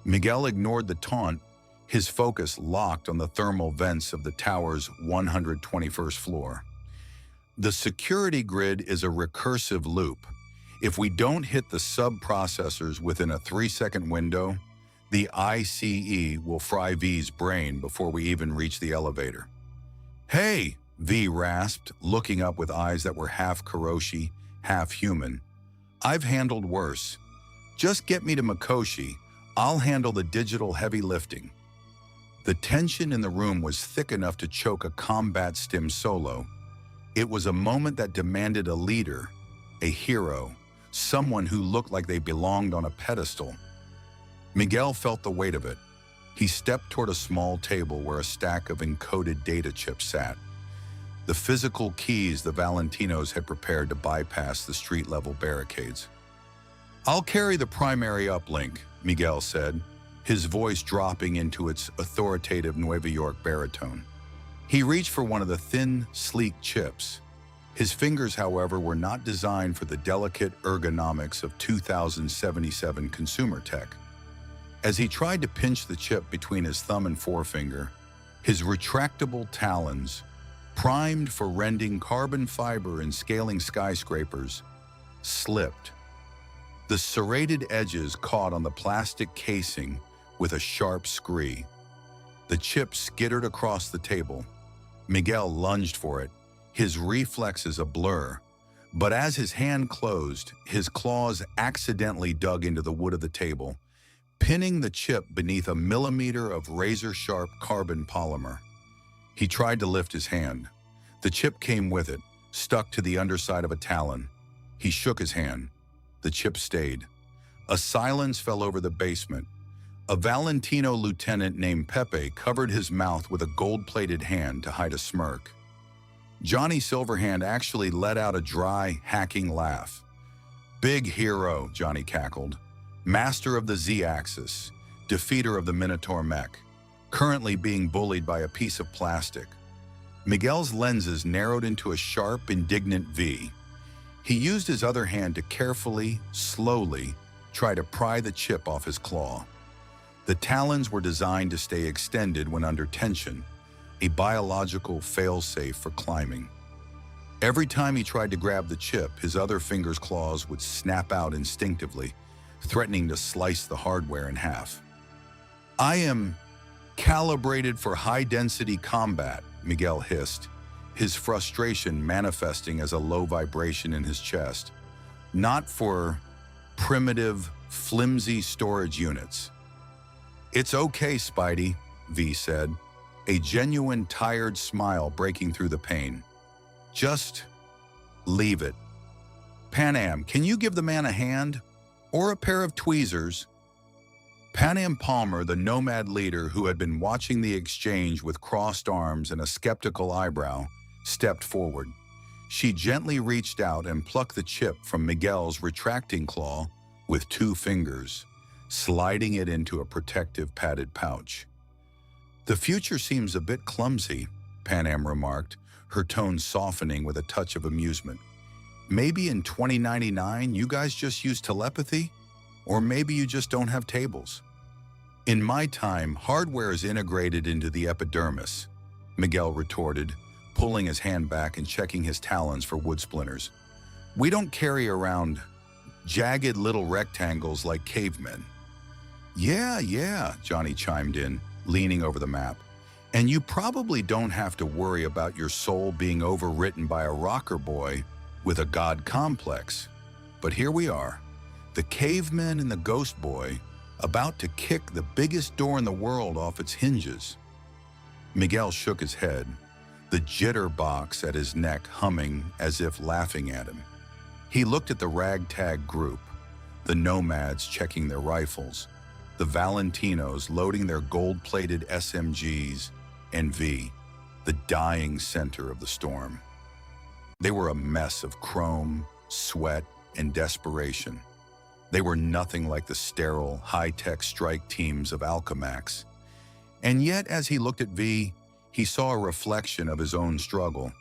Miguel ignored the taunt, his focus locked on the thermal vents of the tower's 121st floor. "The security grid is a recursive loop. If we don't hit the sub-processors within a 3-second window, the ICE will fry V's brain before we even reach the elevator." "Hey," V rasped, looking up with eyes that were half Karoshi, half human. "I've handled worse. Just get me to Mikoshi. I'll handle the digital heavy lifting." The tension in the room was thick enough to choke a combat stim solo. It was a moment that demanded a leader, a hero, someone who looked like they belonged on a pedestal. Miguel felt the weight of it. He stepped toward a small table where a stack of encoded data chips sat, the physical keys the Valentinos had prepared to bypass the street-level barricades. "I'll carry the primary uplink," Miguel said, his voice dropping into its authoritative Nueva York baritone. He reached for one of the thin, sleek chips. His fingers, however, were not designed for the delicate ergonomics of 2077 consumer tech. As he tried to pinch the chip between his thumb and forefinger, his retractable talons, primed for rending carbon fiber and scaling skyscrapers, slipped. The serrated edges caught on the plastic casing with a sharp scree. The chip skittered across the table. Miguel lunged for it, his reflexes a blur. But as his hand closed, his claws accidentally dug into the wood of the table, pinning the chip beneath a millimeter of razor-sharp carbon polymer. He tried to lift his hand. The chip came with it, stuck to the underside of a talon. He shook his hand. The chip stayed. A silence fell over the basement. A Valentino lieutenant named Pepe covered his mouth with a gold-plated hand to hide a smirk. Johnny Silverhand actually let out a dry, hacking laugh. "Big hero," Johnny cackled. "Master of the Z-axis, defeater of the Minotaur mech, currently being bullied by a piece of plastic." Miguel's lenses narrowed into a sharp, indignant V. He used his other hand to carefully, slowly, try to pry the chip off his claw. The talons were designed to stay extended when under tension, a biological fail-safe for climbing. Every time he tried to grab the chip, his other finger's claws would snap out instinctively, threatening to slice the hardware in half. I am calibrated for high-density combat, Miguel hissed, his frustration manifesting as a low vibration in his chest. Not for primitive, flimsy storage units. It's okay, Spidey, V said, a genuine tired smile breaking through the pain. Just leave it. Pan can you give the man a hand? Or a pair of tweezers? Pan Palmer, the nomad leader who had been watching the exchange with crossed arms and a skeptical eyebrow, stepped forward. She gently reached out and plucked the chip from Miguel's retracting claw with 2 fingers, sliding it into a protective padded pouch. The future seems a bit clumsy, Pan remarked, her tone softening with a touch of amusement. Maybe in 2099 you guys just use telepathy? Or maybe you just don't have tables. In my time, hardware is integrated into the epidermis, Miguel retorted, pulling his hand back and checking his talons for wood splinters. We don't carry around jagged little rectangles like cavemen. Yeah, Johnny chimed in, leaning over the map. And you probably don't have to worry about your soul being overwritten by a rocker boy with a god complex. But here we are, the caveman and the ghost boy, about to kick the biggest door in the world off its hinges. Miguel shook his head, the jitter box at his neck humming as if laughing at him. He looked at the ragtag group, the nomads checking their rifles, the Valentinos loading their gold-plated SMGs, and V, the dying center of the storm. They were a mess of chrome, sweat, and desperation. They were nothing like the sterile, high-tech strike teams of Alchemax. And yet, as he looked at V, he saw a reflection of his own struggle.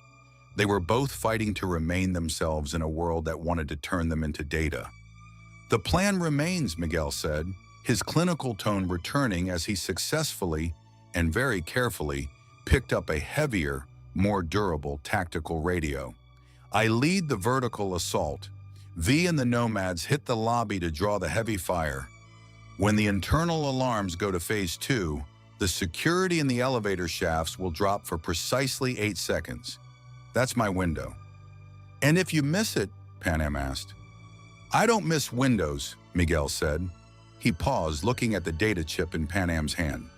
They were both fighting to remain themselves in a world that wanted to turn them into data. The plan remains, Miguel said, his clinical tone returning as he successfully and very carefully picked up a heavier, more durable tactical radio. I lead the vertical assault. V and the nomads hit the lobby to draw the heavy fire. When the internal alarms go to phase 2, the security in the elevator shafts will drop for precisely 8 seconds. That's my window. And if you miss it, Pan asked. I don't miss windows, Miguel said. He paused, looking at the data chip in Pan hand.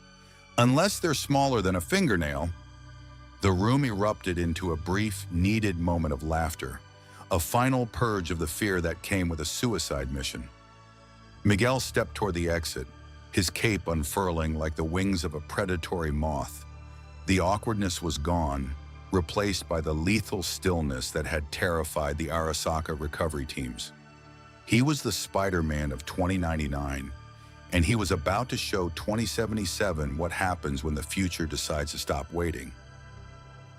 Unless they're smaller than a fingernail. The room erupted into a brief, needed moment of laughter, a final purge of the fear that came with a suicide mission. Miguel stepped toward the exit, his cape unfurling like the wings of a predatory moth. The awkwardness was gone, replaced by the lethal stillness that had terrified the Arasaka recovery teams. He was the Spider-Man of 2099, and he was about to show 2077 what happens when the future decides to stop waiting.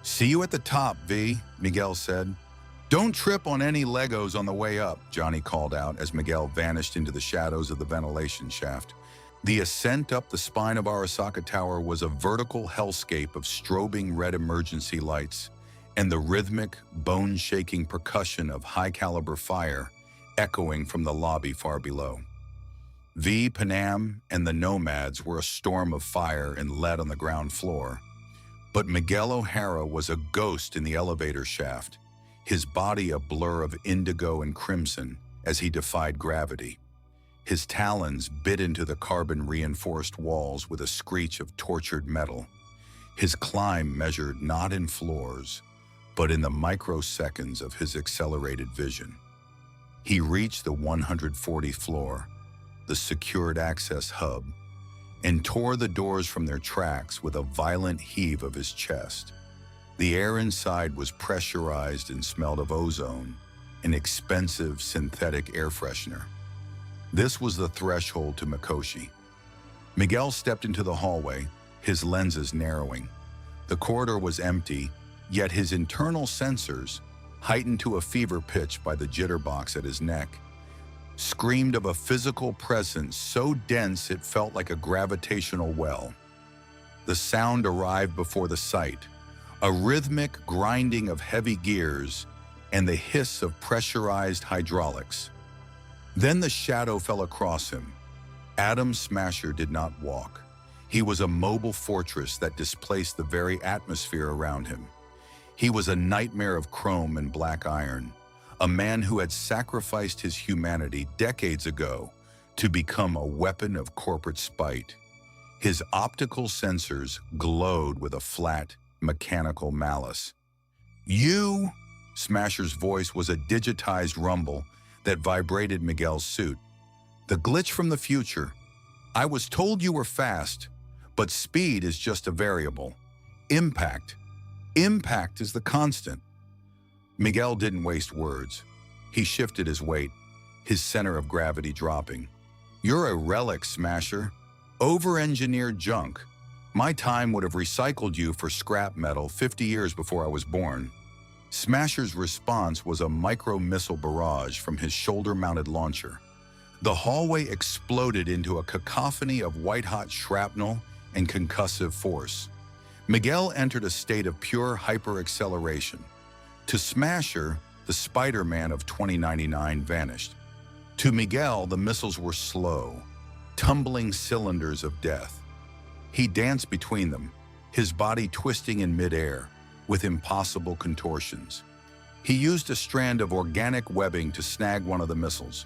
See you at the top, V, Miguel said. Don't trip on any Legos on the way up, Johnny called out as Miguel vanished into the shadows of the ventilation shaft. The ascent up the spine of Arasaka Tower was a vertical hellscape of strobing red emergency lights and the rhythmic, bone-shaking percussion of high-caliber fire echoing from the lobby far below. V, Panam, and the nomads were a storm of fire and lead on the ground floor, but Miguel O'Hara was a ghost in the elevator shaft, his body a blur of indigo and crimson as he defied gravity. His talons bit into the carbon-reinforced walls with a screech of tortured metal. His climb measured not in floors, but in the microseconds of his accelerated vision. He reached the 140th floor, the secured access hub, and tore the doors from their tracks with a violent heave of his chest. The air inside was pressurized and smelled of ozone, an expensive synthetic air freshener. This was the threshold to Mikoshi. Miguel stepped into the hallway, his lenses narrowing. The corridor was empty, yet his internal sensors, heightened to a fever pitch by the jitterbox at his neck, screamed of a physical presence so dense it felt like a gravitational well. The sound arrived before the sight, a rhythmic grinding of heavy gears and the hiss of pressurized hydraulics. Then the shadow fell across him. Adam Smasher did not walk. He was a mobile fortress that displaced the very atmosphere around him. He was a nightmare of chrome and black iron, a man who had sacrificed his humanity decades ago to become a weapon of corporate spite. His optical sensors glowed with a flat, mechanical malice. "You?" Smasher's voice was a digitized rumble that vibrated Miguel's suit. "The glitch from the future. I was told you were fast, but speed is just a variable. Impact is the constant." Miguel didn't waste words. He shifted his weight, his center of gravity dropping. "You're a relic, Smasher. Over-engineered junk. My time would have recycled you for scrap metal 50 years before I was born." Smasher's response was a micro-missile barrage from his shoulder-mounted launcher. The hallway exploded into a cacophony of white-hot shrapnel and concussive force. Miguel entered a state of pure hyper-acceleration. To Smasher, the Spider-Man of 2099 vanished. To Miguel, the missiles were slow, tumbling cylinders of death. He danced between them, his body twisting in midair with impossible contortions. He used a strand of organic webbing to snag one of the missiles,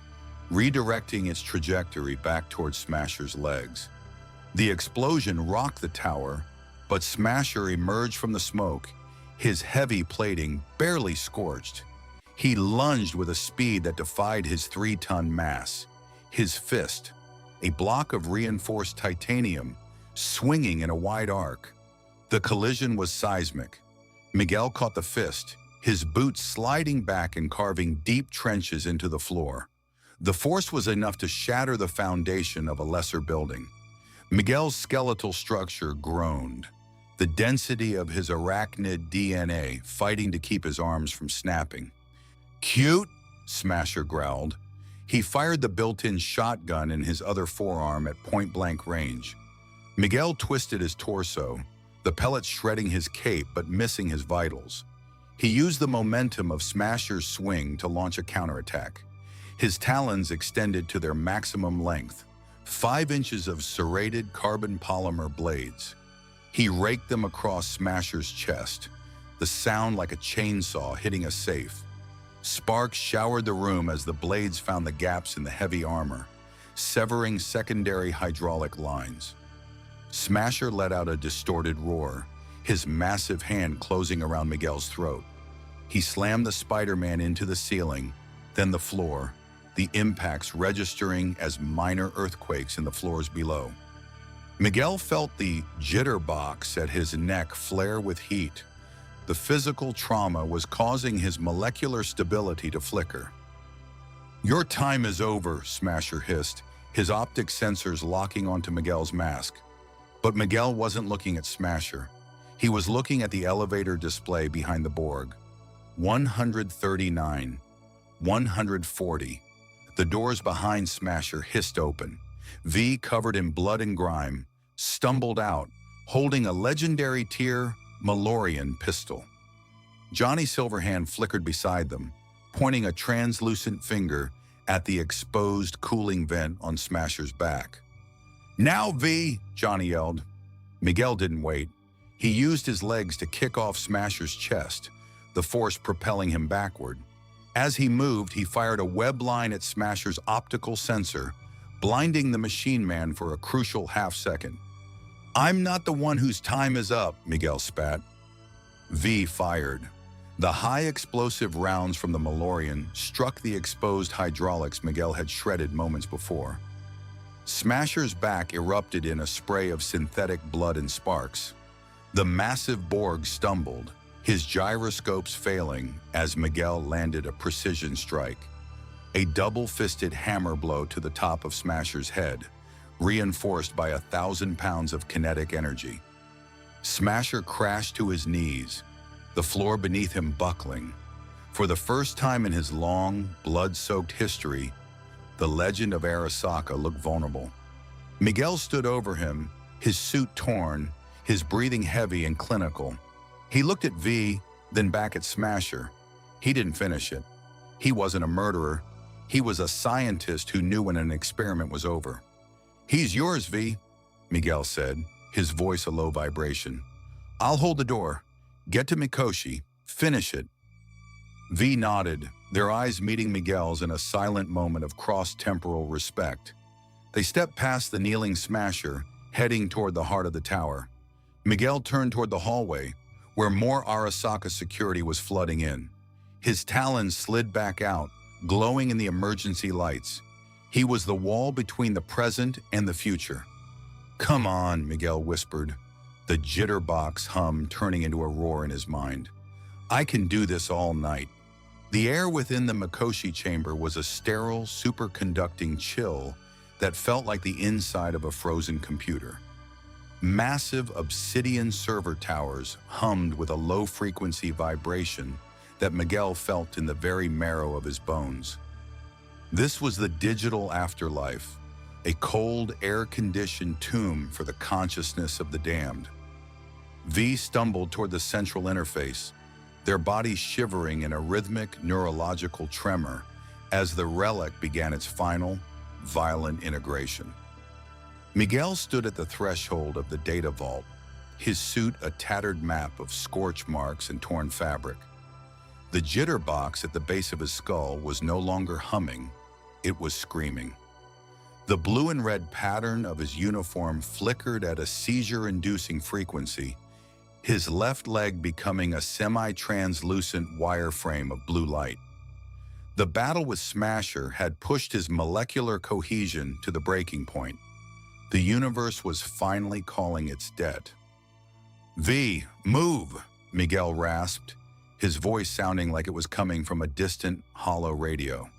redirecting its trajectory back towards Smasher's legs. The explosion rocked the tower, but Smasher emerged from the smoke, his heavy plating barely scorched. He lunged with a speed that defied his 3-ton mass, his fist, a block of reinforced titanium, swinging in a wide arc. The collision was seismic. Miguel caught the fist, his boots sliding back and carving deep trenches into the floor. The force was enough to shatter the foundation of a lesser building. Miguel's skeletal structure groaned, the density of his arachnid DNA fighting to keep his arms from snapping. "Cute," Smasher growled. He fired the built-in shotgun in his other forearm at point-blank range. Miguel twisted his torso, the pellets shredding his cape but missing his vitals. He used the momentum of Smasher's swing to launch a counterattack. His talons extended to their maximum length, 5 inches of serrated carbon polymer blades. He raked them across Smasher's chest, the sound like a chainsaw hitting a safe. Sparks showered the room as the blades found the gaps in the heavy armor, severing secondary hydraulic lines. Smasher let out a distorted roar, his massive hand closing around Miguel's throat. He slammed the Spider-Man into the ceiling, then the floor, the impacts registering as minor earthquakes in the floors below. Miguel felt the jitterbox at his neck flare with heat. The physical trauma was causing his molecular stability to flicker. "Your time is over," Smasher hissed, his optic sensors locking onto Miguel's mask. But Miguel wasn't looking at Smasher. He was looking at the elevator display behind the Borg. 139, 140. The doors behind Smasher hissed open. V, covered in blood and grime, stumbled out, holding a legendary tier Malorian pistol. Johnny Silverhand flickered beside them, pointing a translucent finger at the exposed cooling vent on Smasher's back. "Now, V!" Johnny yelled. Miguel didn't wait. He used his legs to kick off Smasher's chest, the force propelling him backward. As he moved, he fired a web line at Smasher's optical sensor, blinding the machine man for a crucial half-second. "I'm not the one whose time is up," Miguel spat. V fired. The high-explosive rounds from the Malorian struck the exposed hydraulics Miguel had shredded moments before. Smasher's back erupted in a spray of synthetic blood and sparks. The massive Borg stumbled, his gyroscopes failing as Miguel landed a precision strike. A double-fisted hammer blow to the top of Smasher's head, reinforced by 1,000 pounds of kinetic energy. Smasher crashed to his knees, the floor beneath him buckling. For the first time in his long, blood-soaked history, the legend of Arasaka looked vulnerable. Miguel stood over him, his suit torn, his breathing heavy and clinical. He looked at V, then back at Smasher. He didn't finish it. He wasn't a murderer. He was a scientist who knew when an experiment was over. "He's yours, V." Miguel said, his voice a low vibration. "I'll hold the door. Get to Mikoshi. Finish it." V nodded, their eyes meeting Miguel's in a silent moment of cross-temporal respect. They stepped past the kneeling smasher, heading toward the heart of the tower. Miguel turned toward the hallway, where more Arasaka security was flooding in. His talons slid back out, glowing in the emergency lights. He was the wall between the present and the future. "Come on," Miguel whispered, the jitterbox hum turning into a roar in his mind. "I can do this all night." The air within the Mikoshi chamber was a sterile, superconducting chill that felt like the inside of a frozen computer. Massive obsidian server towers hummed with a low-frequency vibration that Miguel felt in the very marrow of his bones. This was the digital afterlife, a cold, air-conditioned tomb for the consciousness of the damned. V stumbled toward the central interface, their bodies shivering in a rhythmic, neurological tremor as the relic began its final, violent integration. Miguel stood at the threshold of the data vault, his suit a tattered map of scorch marks and torn fabric. The jitterbox at the base of his skull was no longer humming, it was screaming. The blue and red pattern of his uniform flickered at a seizure-inducing frequency, his left leg becoming a semi-translucent wireframe of blue light. The battle with Smasher had pushed his molecular cohesion to the breaking point. The universe was finally calling its debt. "V, move!" Miguel rasped, his voice sounding like it was coming from a distant, hollow radio.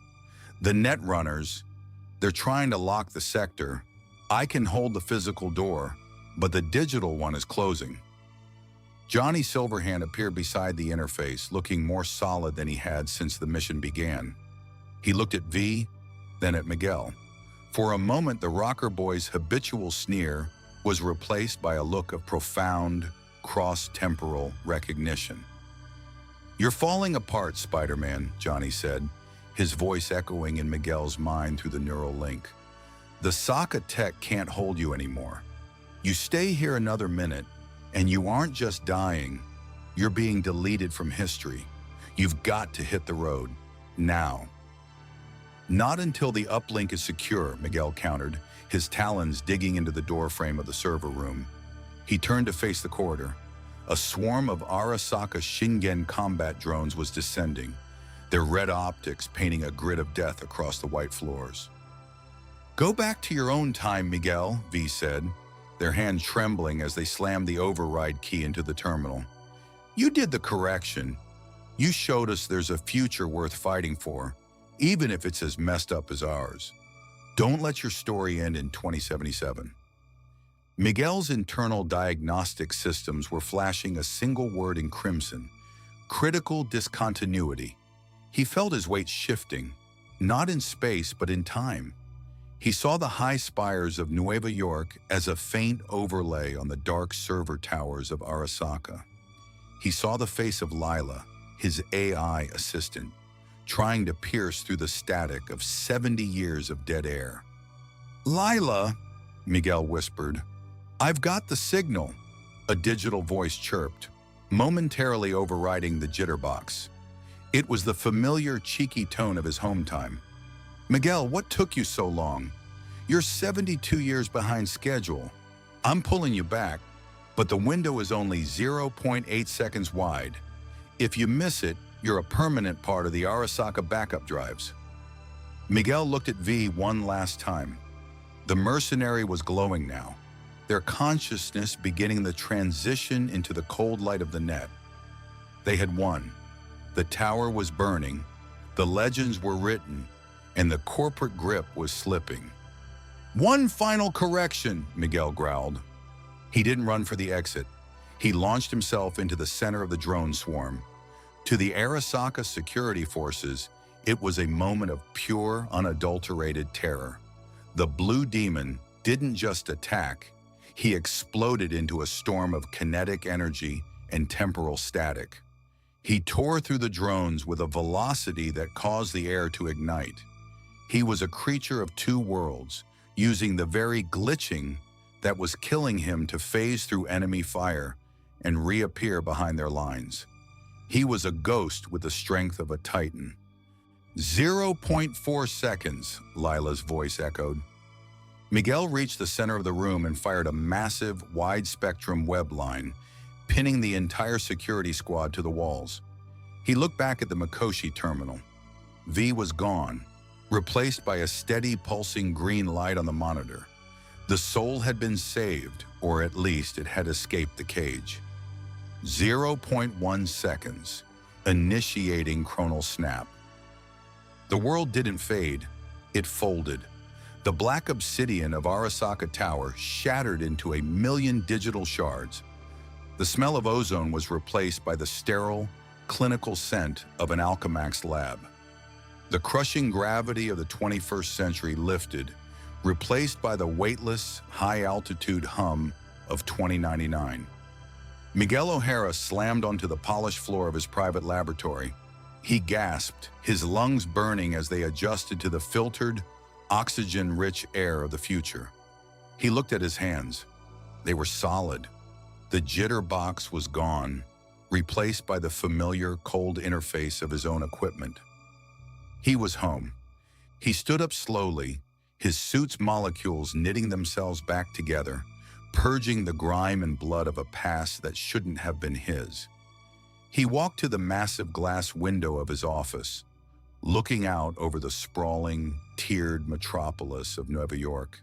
"The net runners, they're trying to lock the sector. I can hold the physical door, but the digital one is closing." Johnny Silverhand appeared beside the interface, looking more solid than he had since the mission began. He looked at V, then at Miguel. For a moment, the rocker boy's habitual sneer was replaced by a look of profound, cross-temporal recognition. "You're falling apart, Spider-Man," Johnny said, his voice echoing in Miguel's mind through the neural link. "The Saka tech can't hold you anymore. You stay here another minute, and you aren't just dying, you're being deleted from history. You've got to hit the road, now." "Not until the uplink is secure," Miguel countered, his talons digging into the doorframe of the server room. He turned to face the corridor. A swarm of Arasaka Shingen combat drones was descending, their red optics painting a grid of death across the white floors. "Go back to your own time, Miguel," V said, their hand trembling as they slammed the override key into the terminal. "You did the correction. You showed us there's a future worth fighting for, even if it's as messed up as ours. Don't let your story end in 2077. Miguel's internal diagnostic systems were flashing a single word in crimson: critical discontinuity. He felt his weight shifting, not in space but in time. He saw the high spires of Nueva York as a faint overlay on the dark server towers of Arasaka. He saw the face of Lila, his AI assistant, trying to pierce through the static of 70 years of dead air. "Lila," Miguel whispered. "I've got the signal," a digital voice chirped, momentarily overriding the jitterbox. It was the familiar, cheeky tone of his home time. "Miguel, what took you so long? You're 72 years behind schedule. I'm pulling you back, but the window is only 0.8 seconds wide. If you miss it, you're a permanent part of the Arasaka backup drives." Miguel looked at V one last time. The mercenary was glowing now, their consciousness beginning the transition into the cold light of the net. They had won. The tower was burning, the legends were written, and the corporate grip was slipping. "One final correction," Miguel growled. He didn't run for the exit. He launched himself into the center of the drone swarm. To the Arasaka security forces, it was a moment of pure, unadulterated terror. The Blue Demon didn't just attack, he exploded into a storm of kinetic energy and temporal static. He tore through the drones with a velocity that caused the air to ignite. He was a creature of two worlds, using the very glitching that was killing him to phase through enemy fire and reappear behind their lines. He was a ghost with the strength of a titan. 0.4 seconds, Lila's voice echoed. Miguel reached the center of the room and fired a massive, wide-spectrum web line, pinning the entire security squad to the walls. He looked back at the Mikoshi terminal. V was gone, replaced by a steady, pulsing green light on the monitor. The soul had been saved, or at least it had escaped the cage. 0.1 seconds, initiating chronal snap. The world didn't fade, it folded. The black obsidian of Arasaka Tower shattered into 1,000,000 digital shards. The smell of ozone was replaced by the sterile, clinical scent of an Alchemax lab. The crushing gravity of the 21st century lifted, replaced by the weightless, high-altitude hum of 2099. Miguel O'Hara slammed onto the polished floor of his private laboratory. He gasped, his lungs burning as they adjusted to the filtered, oxygen-rich air of the future. He looked at his hands. They were solid. The jitter box was gone, replaced by the familiar, cold interface of his own equipment. He was home. He stood up slowly, his suit's molecules knitting themselves back together, purging the grime and blood of a past that shouldn't have been his. He walked to the massive glass window of his office, looking out over the sprawling, tiered metropolis of New York.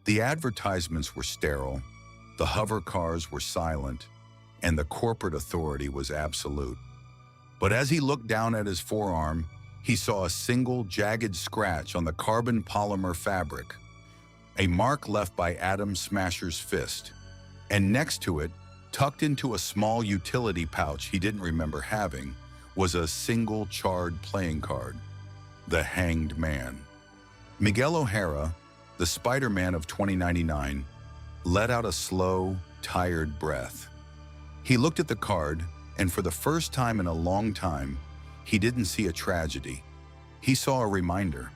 The advertisements were sterile, the hover cars were silent, and the corporate authority was absolute. But as he looked down at his forearm, he saw a single jagged scratch on the carbon polymer fabric, a mark left by Atom Smasher's fist, and next to it, tucked into a small utility pouch he didn't remember having, was a single charred playing card, the Hanged Man. Miguel O'Hara, the Spider-Man of 2099, let out a slow, tired breath. He looked at the card, and for the first time in a long time, he didn't see a tragedy. He saw a reminder.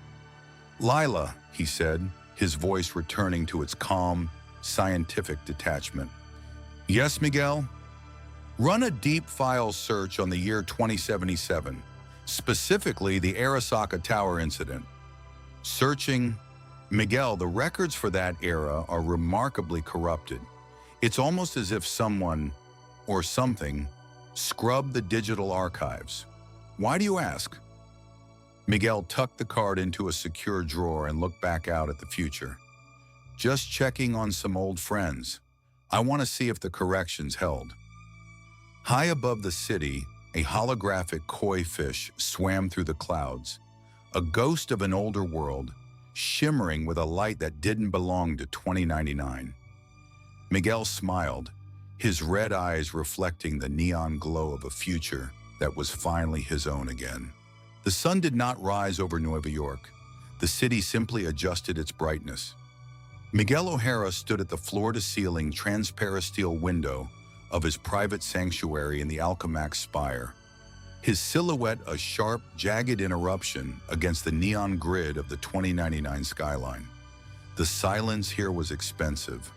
"Lila," he said, his voice returning to its calm, scientific detachment. "Yes, Miguel?" "Run a deep file search on the year 2077, specifically the Arasaka Tower incident." Searching. "Miguel, the records for that era are remarkably corrupted. It's almost as if someone, or something, scrubbed the digital archives." "Why do you ask?" Miguel tucked the card into a secure drawer and looked back out at the future. "Just checking on some old friends. I want to see if the corrections held." High above the city, a holographic koi fish swam through the clouds, a ghost of an older world, shimmering with a light that didn't belong to 2099. Miguel smiled, his red eyes reflecting the neon glow of a future that was finally his own again. The sun did not rise over New York. The city simply adjusted its brightness. Miguel O'Hara stood at the floor-to-ceiling transparent steel window of his private sanctuary in the Alchemax spire, his silhouette a sharp, jagged interruption against the neon grid of the 2099 Skyline. The silence here was expensive,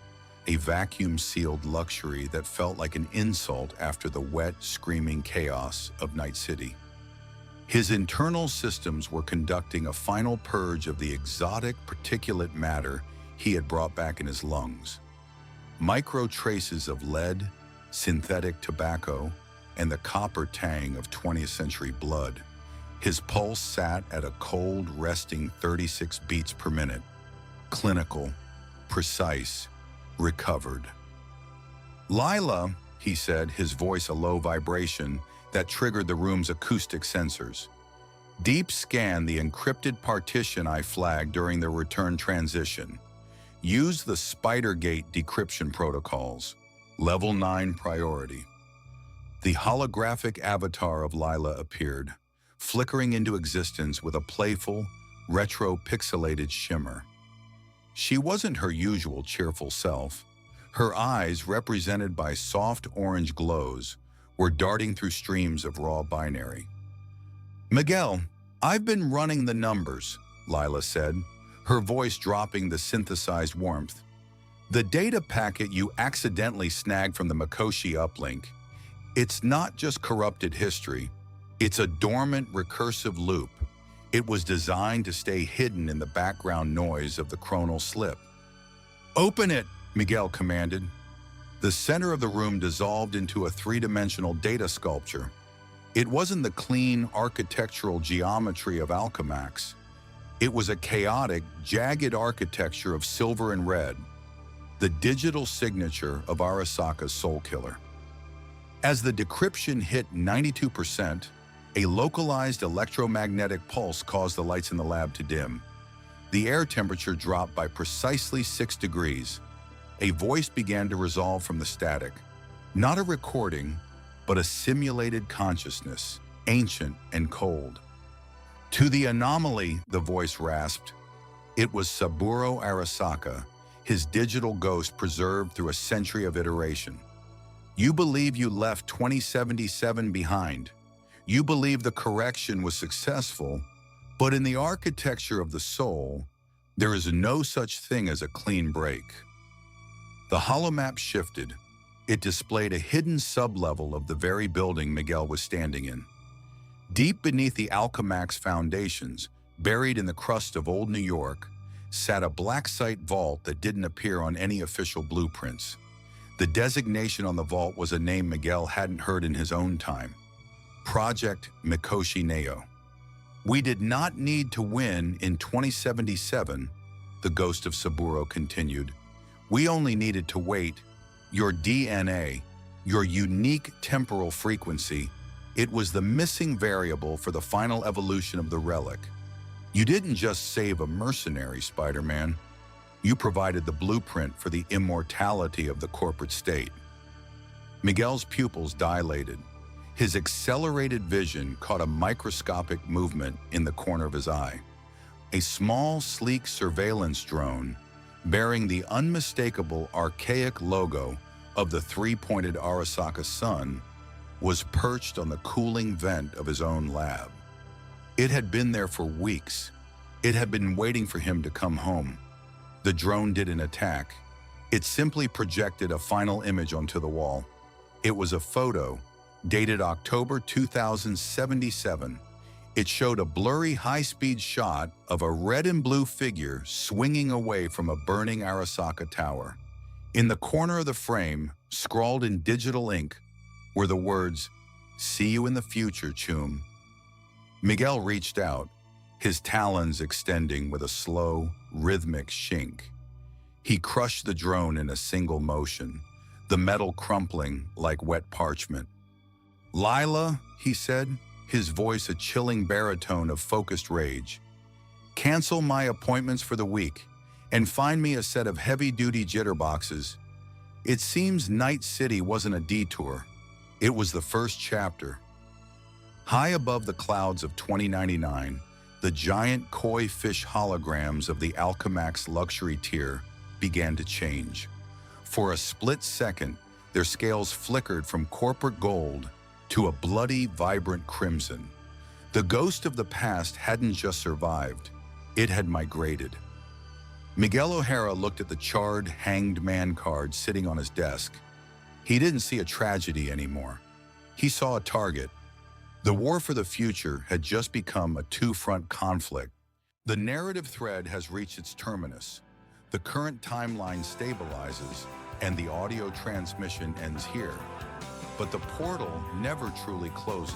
a vacuum-sealed luxury that felt like an insult after the wet, screaming chaos of Night City. His internal systems were conducting a final purge of the exotic particulate matter he had brought back in his lungs. Micro traces of lead, synthetic tobacco, and the copper tang of 20th century blood. His pulse sat at a cold, resting 36 beats per minute. Clinical, precise, recovered. "Lila," he said, his voice a low vibration that triggered the room's acoustic sensors. "Deep scan the encrypted partition I flagged during the return transition. Use the Spidergate decryption protocols. Level 9 priority." The holographic avatar of Lila appeared, flickering into existence with a playful, retro-pixelated shimmer. She wasn't her usual cheerful self. Her eyes, represented by soft orange glows, were darting through streams of raw binary. "Miguel, I've been running the numbers," Lila said, her voice dropping the synthesized warmth. The data packet you accidentally snagged from the Mikoshi uplink, it's not just corrupted history, it's a dormant recursive loop. It was designed to stay hidden in the background noise of the chronal slip. "Open it," Miguel commanded. The center of the room dissolved into a three-dimensional data sculpture. It wasn't the clean architectural geometry of Alchemax. It was a chaotic, jagged architecture of silver and red, the digital signature of Arasaka's soul killer. As the decryption hit 92%, a localized electromagnetic pulse caused the lights in the lab to dim. The air temperature dropped by precisely 6 degrees. A voice began to resolve from the static. Not a recording, but a simulated consciousness, ancient and cold. "To the anomaly," the voice rasped. It was Saburo Arasaka, his digital ghost preserved through a century of iteration. "You believe you left 2077 behind. You believe the correction was successful, but in the architecture of the soul, there is no such thing as a clean break." The holomap shifted. It displayed a hidden sublevel of the very building Miguel was standing in. Deep beneath the Alchemax foundations, buried in the crust of old New York, sat a black site vault that didn't appear on any official blueprints. The designation on the vault was a name Miguel hadn't heard in his own time: Project Mikoshi Neo. "We did not need to win in 2077, the ghost of Saburo continued. "We only needed to wait. Your DNA, your unique temporal frequency, it was the missing variable for the final evolution of the relic. You didn't just save a mercenary, Spider-Man. You provided the blueprint for the immortality of the corporate state." Miguel's pupils dilated. His accelerated vision caught a microscopic movement in the corner of his eye. A small, sleek surveillance drone, bearing the unmistakable archaic logo of the three-pointed Arasaka sun, was perched on the cooling vent of his own lab. It had been there for weeks. It had been waiting for him to come home. The drone didn't attack. It simply projected a final image onto the wall. It was a photo, dated October 2077. It showed a blurry, high-speed shot of a red and blue figure swinging away from a burning Arasaka tower. In the corner of the frame, scrawled in digital ink, were the words, "See you in the future, Chum." Miguel reached out, his talons extending with a slow, rhythmic shink. He crushed the drone in a single motion, the metal crumpling like wet parchment. "Lila," he said, his voice a chilling baritone of focused rage, "cancel my appointments for the week and find me a set of heavy-duty jitterboxes." It seems Night City wasn't a detour. It was the first chapter. High above the clouds of 2099, the giant koi fish holograms of the Alchemax luxury tier began to change. For a split second, their scales flickered from corporate gold to a bloody, vibrant crimson. The ghost of the past hadn't just survived, it had migrated. Miguel O'Hara looked at the charred, hanged man card sitting on his desk. He didn't see a tragedy anymore. He saw a target. The war for the future had just become a two-front conflict. The narrative thread has reached its terminus. The current timeline stabilizes, and the audio transmission ends here. But the portal never truly closes.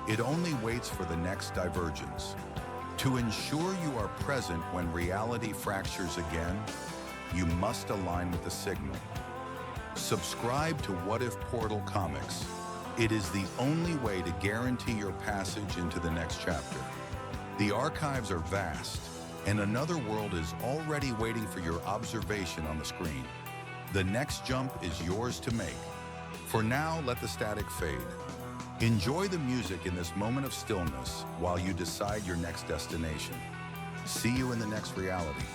It only waits for the next divergence. To ensure you are present when reality fractures again, you must align with the signal. Subscribe to What If Portal Comics. It is the only way to guarantee your passage into the next chapter. The archives are vast, and another world is already waiting for your observation on the screen. The next jump is yours to make. For now, let the static fade. Enjoy the music in this moment of stillness while you decide your next destination. See you in the next reality.